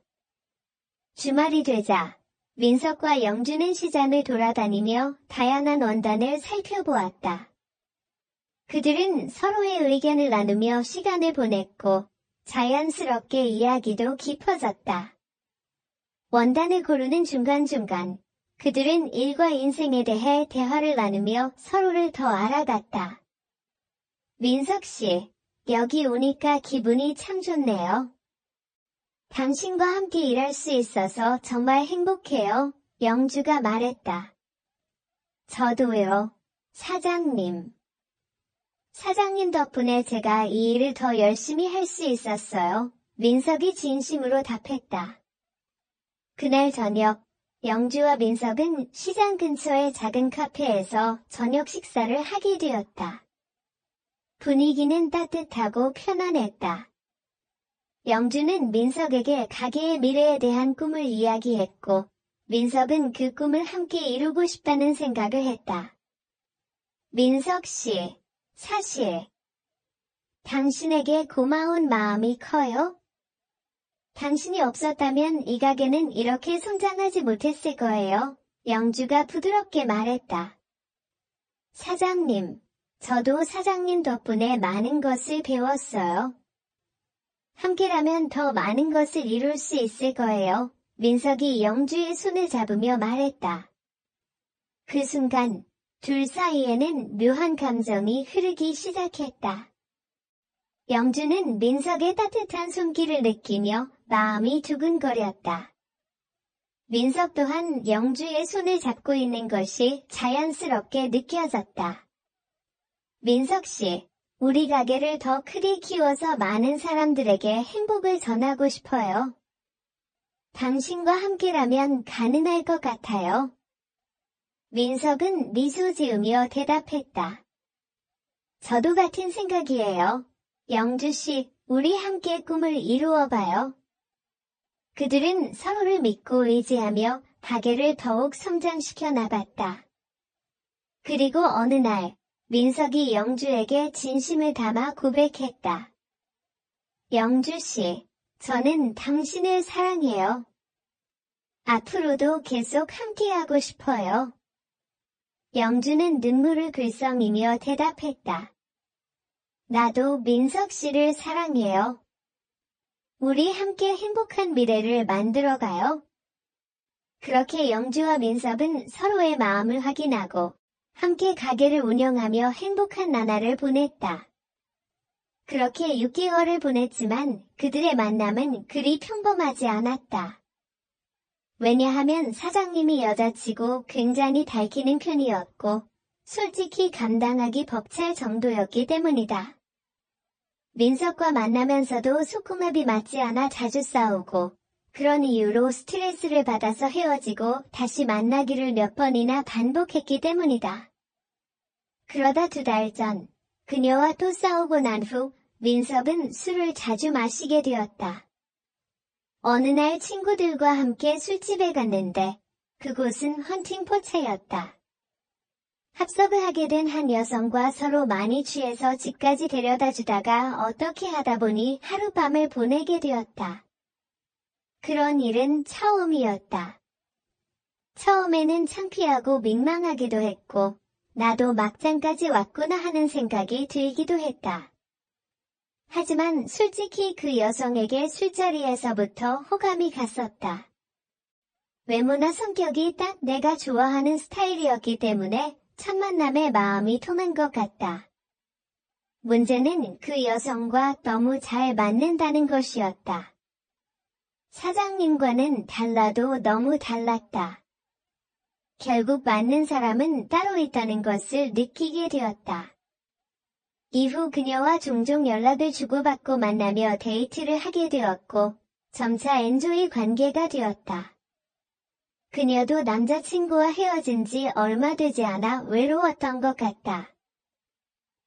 주말이 되자 민석과 영주는 시장을 돌아다니며 다양한 원단을 살펴보았다. 그들은 서로의 의견을 나누며 시간을 보냈고 자연스럽게 이야기도 깊어졌다. 원단을 고르는 중간중간 그들은 일과 인생에 대해 대화를 나누며 서로를 더 알아갔다. 민석 씨, 여기 오니까 기분이 참 좋네요. 당신과 함께 일할 수 있어서 정말 행복해요. 영주가 말했다. 저도요, 사장님. 사장님 덕분에 제가 이 일을 더 열심히 할 수 있었어요. 민석이 진심으로 답했다. 그날 저녁, 영주와 민석은 시장 근처의 작은 카페에서 저녁 식사를 하게 되었다. 분위기는 따뜻하고 편안했다. 영주는 민석에게 가게의 미래에 대한 꿈을 이야기했고, 민석은 그 꿈을 함께 이루고 싶다는 생각을 했다. 민석 씨, 사실 당신에게 고마운 마음이 커요? 당신이 없었다면 이 가게는 이렇게 성장하지 못했을 거예요. 영주가 부드럽게 말했다. 사장님, 저도 사장님 덕분에 많은 것을 배웠어요. 함께라면 더 많은 것을 이룰 수 있을 거예요. 민석이 영주의 손을 잡으며 말했다. 그 순간 둘 사이에는 묘한 감정이 흐르기 시작했다. 영주는 민석의 따뜻한 손길을 느끼며 마음이 두근거렸다. 민석 또한 영주의 손을 잡고 있는 것이 자연스럽게 느껴졌다. 민석 씨, 우리 가게를 더 크게 키워서 많은 사람들에게 행복을 전하고 싶어요. 당신과 함께라면 가능할 것 같아요. 민석은 미소 지으며 대답했다. 저도 같은 생각이에요. 영주 씨, 우리 함께 꿈을 이루어 봐요. 그들은 서로를 믿고 의지하며 가게를 더욱 성장시켜 나갔다. 그리고 어느 날, 민석이 영주에게 진심을 담아 고백했다. 영주 씨, 저는 당신을 사랑해요. 앞으로도 계속 함께하고 싶어요. 영주는 눈물을 글썽이며 대답했다. 나도 민석 씨를 사랑해요. 우리 함께 행복한 미래를 만들어가요. 그렇게 영주와 민석은 서로의 마음을 확인하고 함께 가게를 운영하며 행복한 나날을 보냈다. 그렇게 6개월을 보냈지만 그들의 만남은 그리 평범하지 않았다. 왜냐하면 사장님이 여자치고 굉장히 달키는 편이었고 솔직히 감당하기 벅찰 정도였기 때문이다. 민석과 만나면서도 속궁합이 맞지 않아 자주 싸우고 그런 이유로 스트레스를 받아서 헤어지고 다시 만나기를 몇 번이나 반복했기 때문이다. 그러다 2달 전, 그녀와 또 싸우고 난 후 민석은 술을 자주 마시게 되었다. 어느 날 친구들과 함께 술집에 갔는데 그곳은 헌팅포차였다. 합석을 하게 된 한 여성과 서로 많이 취해서 집까지 데려다 주다가 어떻게 하다 보니 하룻밤을 보내게 되었다. 그런 일은 처음이었다. 처음에는 창피하고 민망하기도 했고 나도 막장까지 왔구나 하는 생각이 들기도 했다. 하지만 솔직히 그 여성에게 술자리에서부터 호감이 갔었다. 외모나 성격이 딱 내가 좋아하는 스타일이었기 때문에 첫 만남에 마음이 통한 것 같다. 문제는 그 여성과 너무 잘 맞는다는 것이었다. 사장님과는 달라도 너무 달랐다. 결국 맞는 사람은 따로 있다는 것을 느끼게 되었다. 이후 그녀와 종종 연락을 주고받고 만나며 데이트를 하게 되었고 점차 엔조이 관계가 되었다. 그녀도 남자친구와 헤어진 지 얼마 되지 않아 외로웠던 것 같다.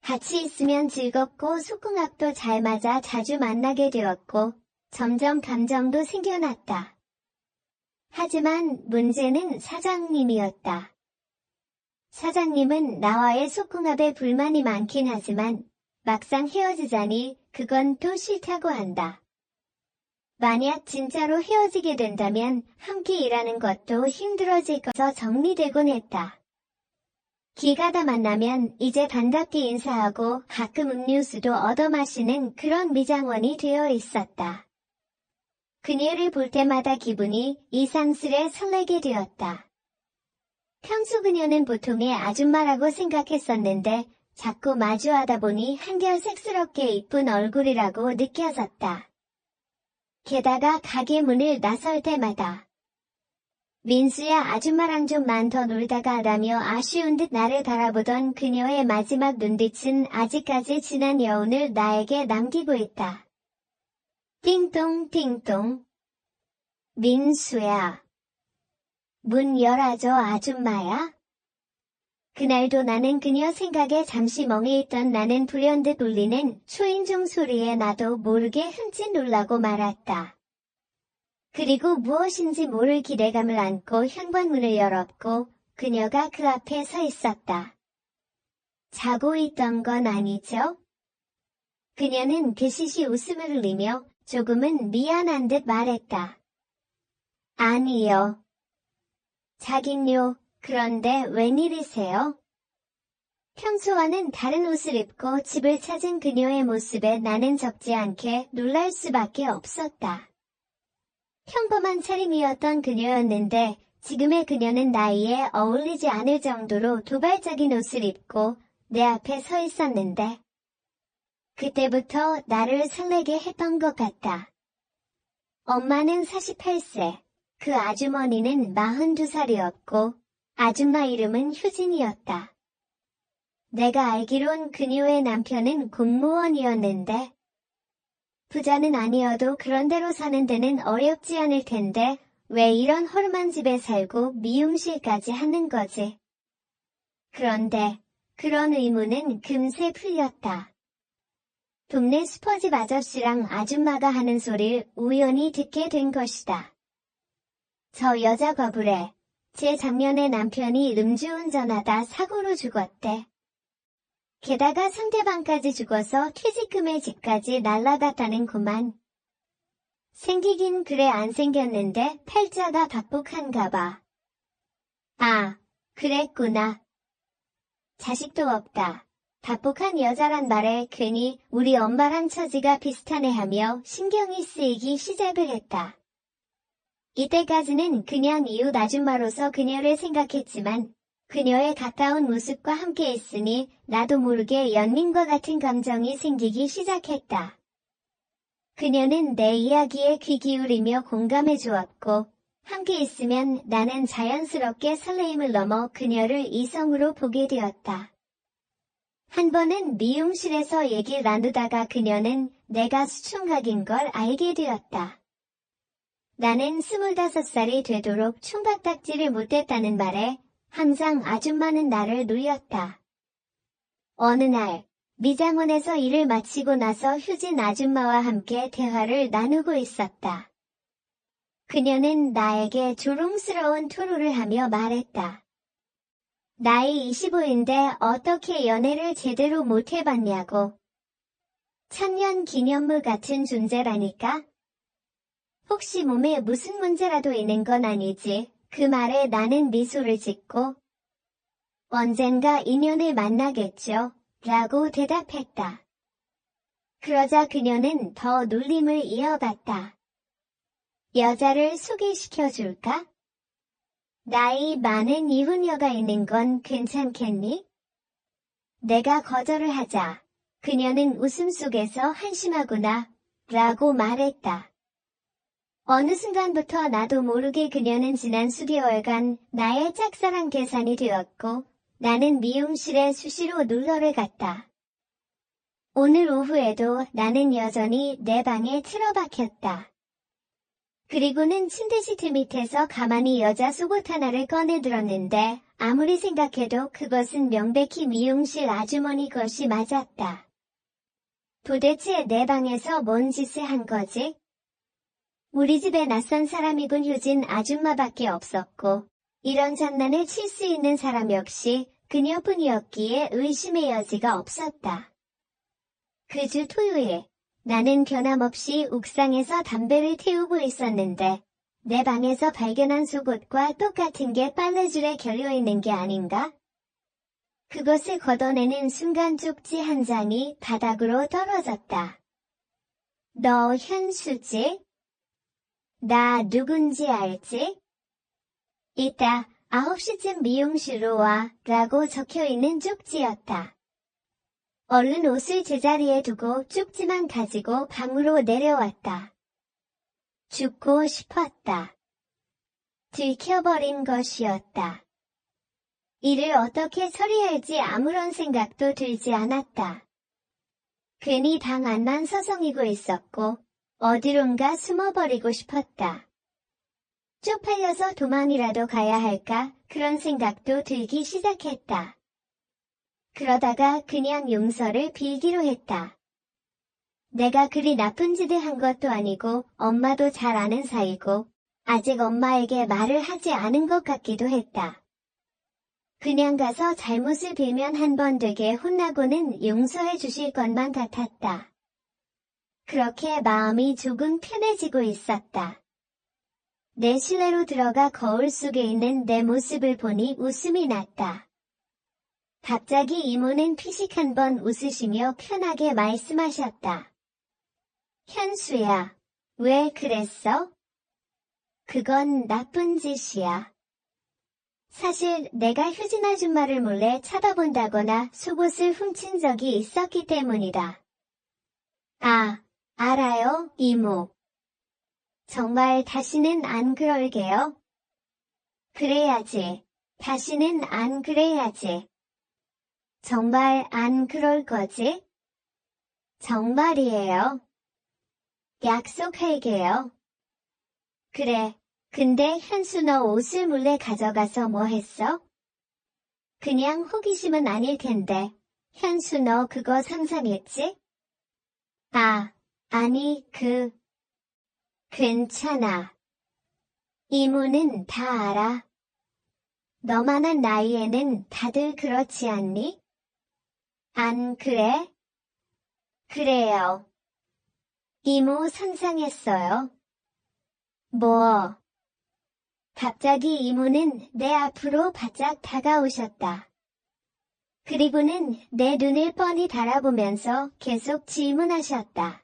같이 있으면 즐겁고 속궁합도 잘 맞아 자주 만나게 되었고 점점 감정도 생겨났다. 하지만 문제는 사장님이었다. 사장님은 나와의 속궁합에 불만이 많긴 하지만 막상 헤어지자니 그건 또 싫다고 한다. 만약 진짜로 헤어지게 된다면 함께 일하는 것도 힘들어질 것서 정리되곤 했다. 길 가다 만나면 이제 반갑게 인사하고 가끔 음료수도 얻어 마시는 그런 미장원이 되어 있었다. 그녀를 볼 때마다 기분이 이상스레 설레게 되었다. 평소 그녀는 보통의 아줌마라고 생각했었는데 자꾸 마주하다 보니 한결 색스럽게 이쁜 얼굴이라고 느껴졌다. 게다가 가게 문을 나설 때마다 민수야 아줌마랑 좀만 더 놀다가 라며 아쉬운 듯 나를 바라보던 그녀의 마지막 눈빛은 아직까지 지난 여운을 나에게 남기고 있다. 띵동 띵동. 민수야. 문 열어줘 아줌마야. 그날도 나는 그녀 생각에 잠시 멍해 있던 나는 불현듯 울리는 초인종 소리에 나도 모르게 흠칫 놀라고 말았다. 그리고 무엇인지 모를 기대감을 안고 현관문을 열었고 그녀가 그 앞에 서 있었다. 자고 있던 건 아니죠? 그녀는 그시시 웃음을 흘리며 조금은 미안한 듯 말했다. 아니요. 자긴요. 그런데 웬일이세요? 평소와는 다른 옷을 입고 집을 찾은 그녀의 모습에 나는 적지 않게 놀랄 수밖에 없었다. 평범한 차림이었던 그녀였는데 지금의 그녀는 나이에 어울리지 않을 정도로 도발적인 옷을 입고 내 앞에 서 있었는데 그때부터 나를 설레게 했던 것 같다. 엄마는 48세, 그 아주머니는 42살이었고 아줌마 이름은 효진이었다. 내가 알기론 그녀의 남편은 공무원이었는데 부자는 아니어도 그런 데로 사는 데는 어렵지 않을 텐데 왜 이런 허름한 집에 살고 미용실까지 하는 거지? 그런데 그런 의문은 금세 풀렸다. 동네 슈퍼집 아저씨랑 아줌마가 하는 소리를 우연히 듣게 된 것이다. 저 여자 거부래. 제 작년에 남편이 음주운전하다 사고로 죽었대. 게다가 상대방까지 죽어서 퇴직금의 집까지 날라갔다는구만. 생기긴 그래 안 생겼는데 팔자가 박복한가 봐. 아, 그랬구나. 자식도 없다. 박복한 여자란 말에 괜히 우리 엄마랑 처지가 비슷하네 하며 신경이 쓰이기 시작을 했다. 이때까지는 그냥 이웃 아줌마로서 그녀를 생각했지만 그녀의 가까운 모습과 함께 있으니 나도 모르게 연민과 같은 감정이 생기기 시작했다. 그녀는 내 이야기에 귀 기울이며 공감해 주었고 함께 있으면 나는 자연스럽게 설레임을 넘어 그녀를 이성으로 보게 되었다. 한 번은 미용실에서 얘기를 나누다가 그녀는 내가 수총각인 걸 알게 되었다. 나는 25살이 되도록 총각딱지를 못했다는 말에 항상 아줌마는 나를 놀렸다. 어느 날 미장원에서 일을 마치고 나서 효진 아줌마와 함께 대화를 나누고 있었다. 그녀는 나에게 조롱스러운 토로를 하며 말했다. 나이 25인데 어떻게 연애를 제대로 못 해봤냐고. 천년 기념물 같은 존재라니까? 혹시 몸에 무슨 문제라도 있는 건 아니지? 그 말에 나는 미소를 짓고 언젠가 인연을 만나겠죠? 라고 대답했다. 그러자 그녀는 더 놀림을 이어갔다. 여자를 소개시켜줄까? 나이 많은 이혼녀가 있는 건 괜찮겠니? 내가 거절을 하자. 그녀는 웃음 속에서 한심하구나 라고 말했다. 어느 순간부터 나도 모르게 그녀는 지난 수개월간 나의 짝사랑 계산이 되었고 나는 미용실에 수시로 놀러를 갔다. 오늘 오후에도 나는 여전히 내 방에 틀어박혔다. 그리고는 침대 시트 밑에서 가만히 여자 속옷 하나를 꺼내 들었는데 아무리 생각해도 그것은 명백히 미용실 아주머니 것이 맞았다. 도대체 내 방에서 뭔 짓을 한 거지? 우리 집에 낯선 사람이군 효진 아줌마밖에 없었고 이런 장난을 칠 수 있는 사람 역시 그녀뿐이었기에 의심의 여지가 없었다. 그 주 토요일 나는 변함없이 옥상에서 담배를 태우고 있었는데 내 방에서 발견한 속옷과 똑같은 게 빨래줄에 결려있는 게 아닌가? 그것을 걷어내는 순간 쪽지 한 장이 바닥으로 떨어졌다. 너 현수지? 나 누군지 알지? 이따 9시쯤 미용실로 와 라고 적혀있는 쪽지였다. 얼른 옷을 제자리에 두고 쪽지만 가지고 방으로 내려왔다. 죽고 싶었다. 들켜버린 것이었다. 이를 어떻게 처리할지 아무런 생각도 들지 않았다. 괜히 방 안만 서성이고 있었고 어디론가 숨어버리고 싶었다. 쪽팔려서 도망이라도 가야 할까 그런 생각도 들기 시작했다. 그러다가 그냥 용서를 빌기로 했다. 내가 그리 나쁜 짓을 한 것도 아니고 엄마도 잘 아는 사이고 아직 엄마에게 말을 하지 않은 것 같기도 했다. 그냥 가서 잘못을 빌면 한 번 되게 혼나고는 용서해 주실 것만 같았다. 그렇게 마음이 조금 편해지고 있었다. 내 실내로 들어가 거울 속에 있는 내 모습을 보니 웃음이 났다. 갑자기 이모는 피식 한번 웃으시며 편하게 말씀하셨다. 현수야, 왜 그랬어? 그건 나쁜 짓이야. 사실 내가 효진 아줌마를 몰래 쳐다본다거나 속옷을 훔친 적이 있었기 때문이다. 아, 알아요, 이모. 정말 다시는 안 그럴게요. 그래야지. 다시는 안 그래야지. 정말 안 그럴 거지? 정말이에요. 약속할게요. 그래. 근데 현수 너 옷을 몰래 가져가서 뭐 했어? 그냥 호기심은 아닐 텐데. 현수 너 그거 상상했지? 아, 아니, 괜찮아. 이모는 다 알아. 너만한 나이에는 다들 그렇지 않니? 안 그래? 그래요. 이모 상상했어요. 뭐? 갑자기 이모는 내 앞으로 바짝 다가오셨다. 그리고는 내 눈을 뻔히 바라보면서 계속 질문하셨다.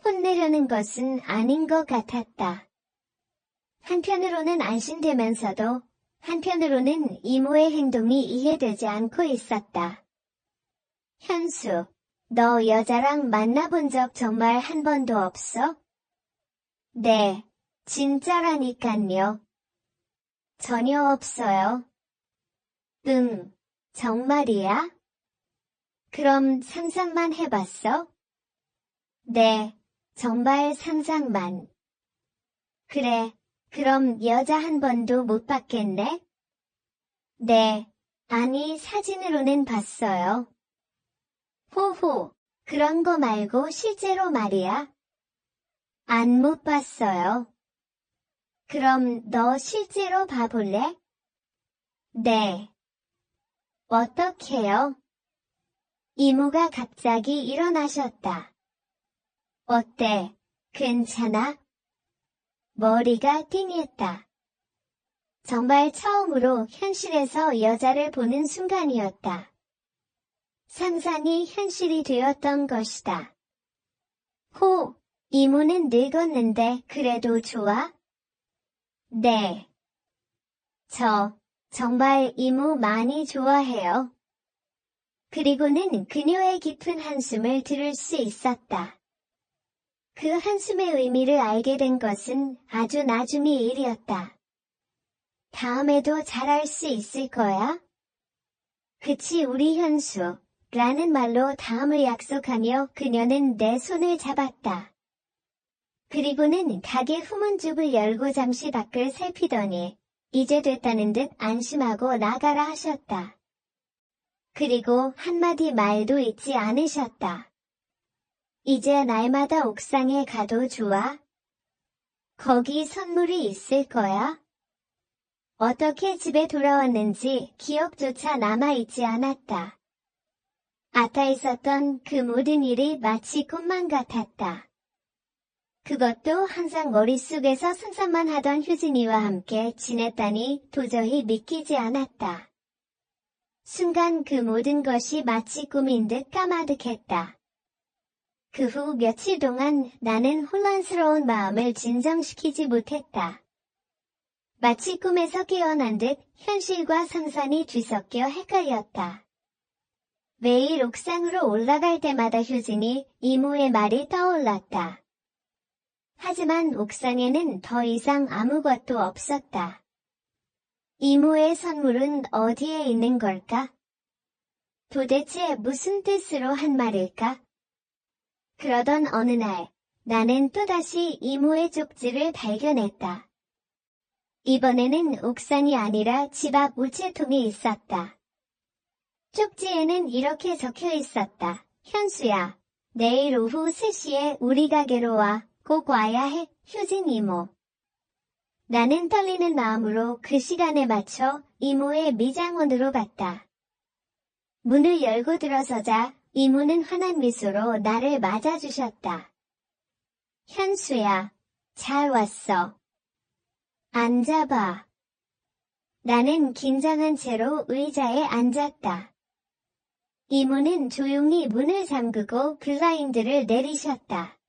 혼내려는 것은 아닌 것 같았다. 한편으로는 안심되면서도 한편으로는 이모의 행동이 이해되지 않고 있었다. 현수, 너 여자랑 만나본 적 정말 한 번도 없어? 네, 진짜라니깐요. 전혀 없어요. 정말이야? 그럼 상상만 해봤어? 네, 정말 상상만. 그래, 그럼 여자 한 번도 못 봤겠네? 네, 아니 사진으로는 봤어요. 호호, 그런 거 말고 실제로 말이야. 안 못 봤어요. 그럼 너 실제로 봐볼래? 네. 어떡해요? 이모가 갑자기 일어나셨다. 어때? 괜찮아? 머리가 띵했다. 정말 처음으로 현실에서 여자를 보는 순간이었다. 상상이 현실이 되었던 것이다. 호, 이모는 늙었는데 그래도 좋아? 네. 정말 이모 많이 좋아해요. 그리고는 그녀의 깊은 한숨을 들을 수 있었다. 그 한숨의 의미를 알게 된 것은 아주 나중의 일이었다. 다음에도 잘할 수 있을 거야? 그치 우리 현수, 라는 말로 다음을 약속하며 그녀는 내 손을 잡았다. 그리고는 가게 후문쪽을 열고 잠시 밖을 살피더니 이제 됐다는 듯 안심하고 나가라 하셨다. 그리고 한마디 말도 잊지 않으셨다. 이제 날마다 옥상에 가도 좋아? 거기 선물이 있을 거야? 어떻게 집에 돌아왔는지 기억조차 남아있지 않았다. 아까 있었던 그 모든 일이 마치 꿈만 같았다. 그것도 항상 머릿속에서 상상만 하던 효진이와 함께 지냈다니 도저히 믿기지 않았다. 순간 그 모든 것이 마치 꿈인 듯 까마득했다. 그 후 며칠 동안 나는 혼란스러운 마음을 진정시키지 못했다. 마치 꿈에서 깨어난 듯 현실과 상상이 뒤섞여 헷갈렸다. 매일 옥상으로 올라갈 때마다 효진이 이모의 말이 떠올랐다. 하지만 옥상에는 더 이상 아무것도 없었다. 이모의 선물은 어디에 있는 걸까? 도대체 무슨 뜻으로 한 말일까? 그러던 어느 날, 나는 또다시 이모의 쪽지를 발견했다. 이번에는 옥상이 아니라 집 앞 우체통에 있었다. 쪽지에는 이렇게 적혀 있었다. 현수야, 내일 오후 3시에 우리 가게로 와. 꼭 와야 해, 효진 이모. 나는 떨리는 마음으로 그 시간에 맞춰 이모의 미장원으로 갔다. 문을 열고 들어서자 이모는 환한 미소로 나를 맞아주셨다. 현수야, 잘 왔어. 앉아봐. 나는 긴장한 채로 의자에 앉았다. 이모는 조용히 문을 잠그고 블라인드를 내리셨다.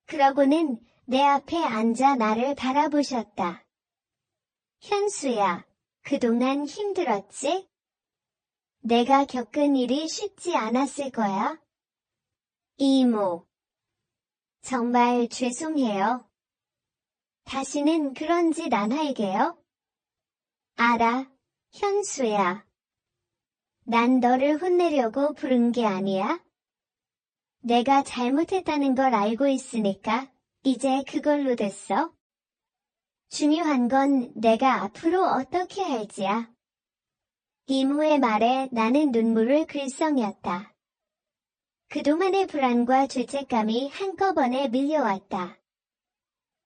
그러고는 내 앞에 앉아 나를 바라보셨다. 현수야, 그동안 힘들었지? 내가 겪은 일이 쉽지 않았을 거야. 이모. 정말 죄송해요. 다시는 그런 짓 안 할게요. 알아, 현수야. 난 너를 혼내려고 부른 게 아니야. 내가 잘못했다는 걸 알고 있으니까 이제 그걸로 됐어. 중요한 건 내가 앞으로 어떻게 할지야. 이모의 말에 나는 눈물을 글썽였다. 그동안의 불안과 죄책감이 한꺼번에 밀려왔다.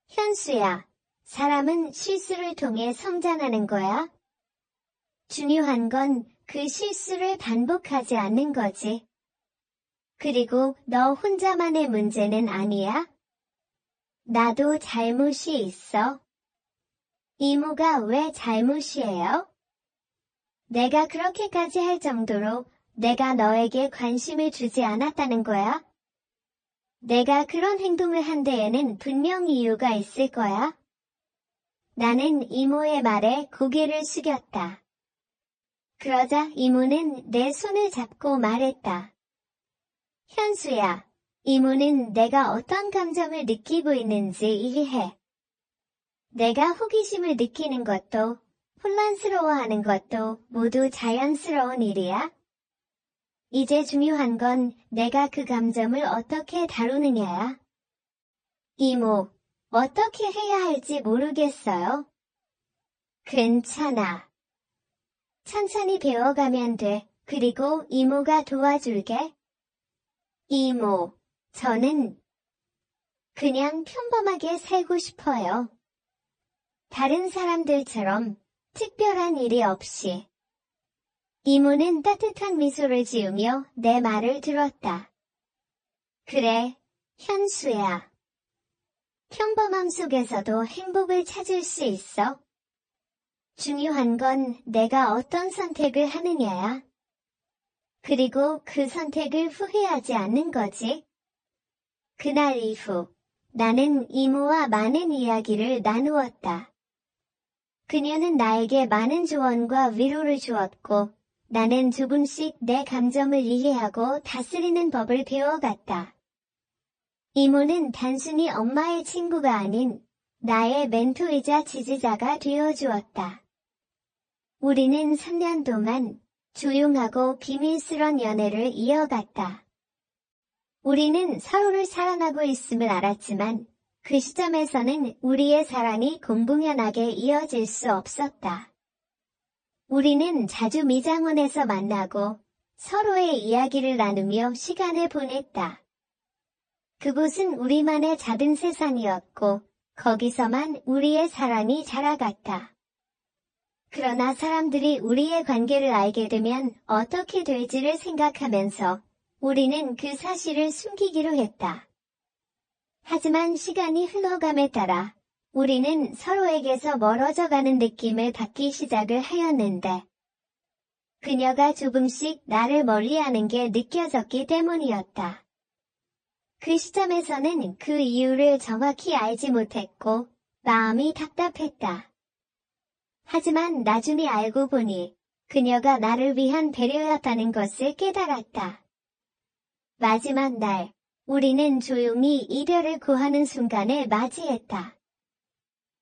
현수야, 사람은 실수를 통해 성장하는 거야. 중요한 건 그 실수를 반복하지 않는 거지. 그리고 너 혼자만의 문제는 아니야. 나도 잘못이 있어. 이모가 왜 잘못이에요? 내가 그렇게까지 할 정도로 내가 너에게 관심을 주지 않았다는 거야? 내가 그런 행동을 한 데에는 분명 이유가 있을 거야. 나는 이모의 말에 고개를 숙였다. 그러자 이모는 내 손을 잡고 말했다. 현수야, 이모는 내가 어떤 감정을 느끼고 있는지 이해해. 내가 호기심을 느끼는 것도, 혼란스러워하는 것도 모두 자연스러운 일이야. 이제 중요한 건 내가 그 감정을 어떻게 다루느냐야. 이모, 어떻게 해야 할지 모르겠어요. 괜찮아. 천천히 배워가면 돼. 그리고 이모가 도와줄게. 이모, 저는 그냥 평범하게 살고 싶어요. 다른 사람들처럼 특별한 일이 없이. 이모는 따뜻한 미소를 지으며 내 말을 들었다. 그래, 현수야. 평범함 속에서도 행복을 찾을 수 있어. 중요한 건 내가 어떤 선택을 하느냐야. 그리고 그 선택을 후회하지 않는 거지. 그날 이후 나는 이모와 많은 이야기를 나누었다. 그녀는 나에게 많은 조언과 위로를 주었고 나는 조금씩 내 감정을 이해하고 다스리는 법을 배워갔다. 이모는 단순히 엄마의 친구가 아닌 나의 멘토이자 지지자가 되어주었다. 우리는 3년 동안 조용하고 비밀스런 연애를 이어갔다. 우리는 서로를 사랑하고 있음을 알았지만 그 시점에서는 우리의 사랑이 공공연하게 이어질 수 없었다. 우리는 자주 미장원에서 만나고 서로의 이야기를 나누며 시간을 보냈다. 그곳은 우리만의 작은 세상이었고 거기서만 우리의 사랑이 자라갔다. 그러나 사람들이 우리의 관계를 알게 되면 어떻게 될지를 생각하면서 우리는 그 사실을 숨기기로 했다. 하지만 시간이 흘러감에 따라 우리는 서로에게서 멀어져가는 느낌을 받기 시작을 하였는데 그녀가 조금씩 나를 멀리하는 게 느껴졌기 때문이었다. 그 시점에서는 그 이유를 정확히 알지 못했고 마음이 답답했다. 하지만 나중에 알고 보니 그녀가 나를 위한 배려였다는 것을 깨달았다. 마지막 날, 우리는 조용히 이별을 고하는 순간을 맞이했다.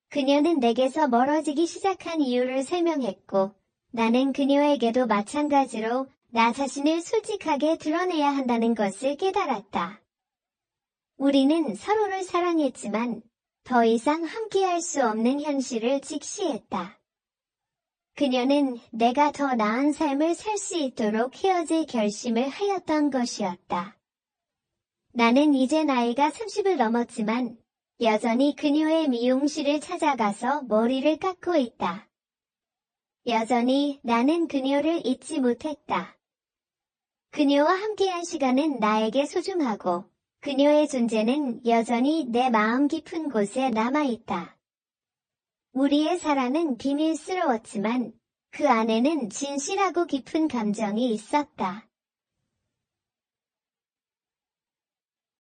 그녀는 내게서 멀어지기 시작한 이유를 설명했고 나는 그녀에게도 마찬가지로 나 자신을 솔직하게 드러내야 한다는 것을 깨달았다. 우리는 서로를 사랑했지만 더 이상 함께할 수 없는 현실을 직시했다. 그녀는 내가 더 나은 삶을 살 수 있도록 헤어질 결심을 하였던 것이었다. 나는 이제 나이가 30을 넘었지만 여전히 그녀의 미용실을 찾아가서 머리를 깎고 있다. 여전히 나는 그녀를 잊지 못했다. 그녀와 함께한 시간은 나에게 소중하고 그녀의 존재는 여전히 내 마음 깊은 곳에 남아있다. 우리의 사랑은 비밀스러웠지만 그 안에는 진실하고 깊은 감정이 있었다.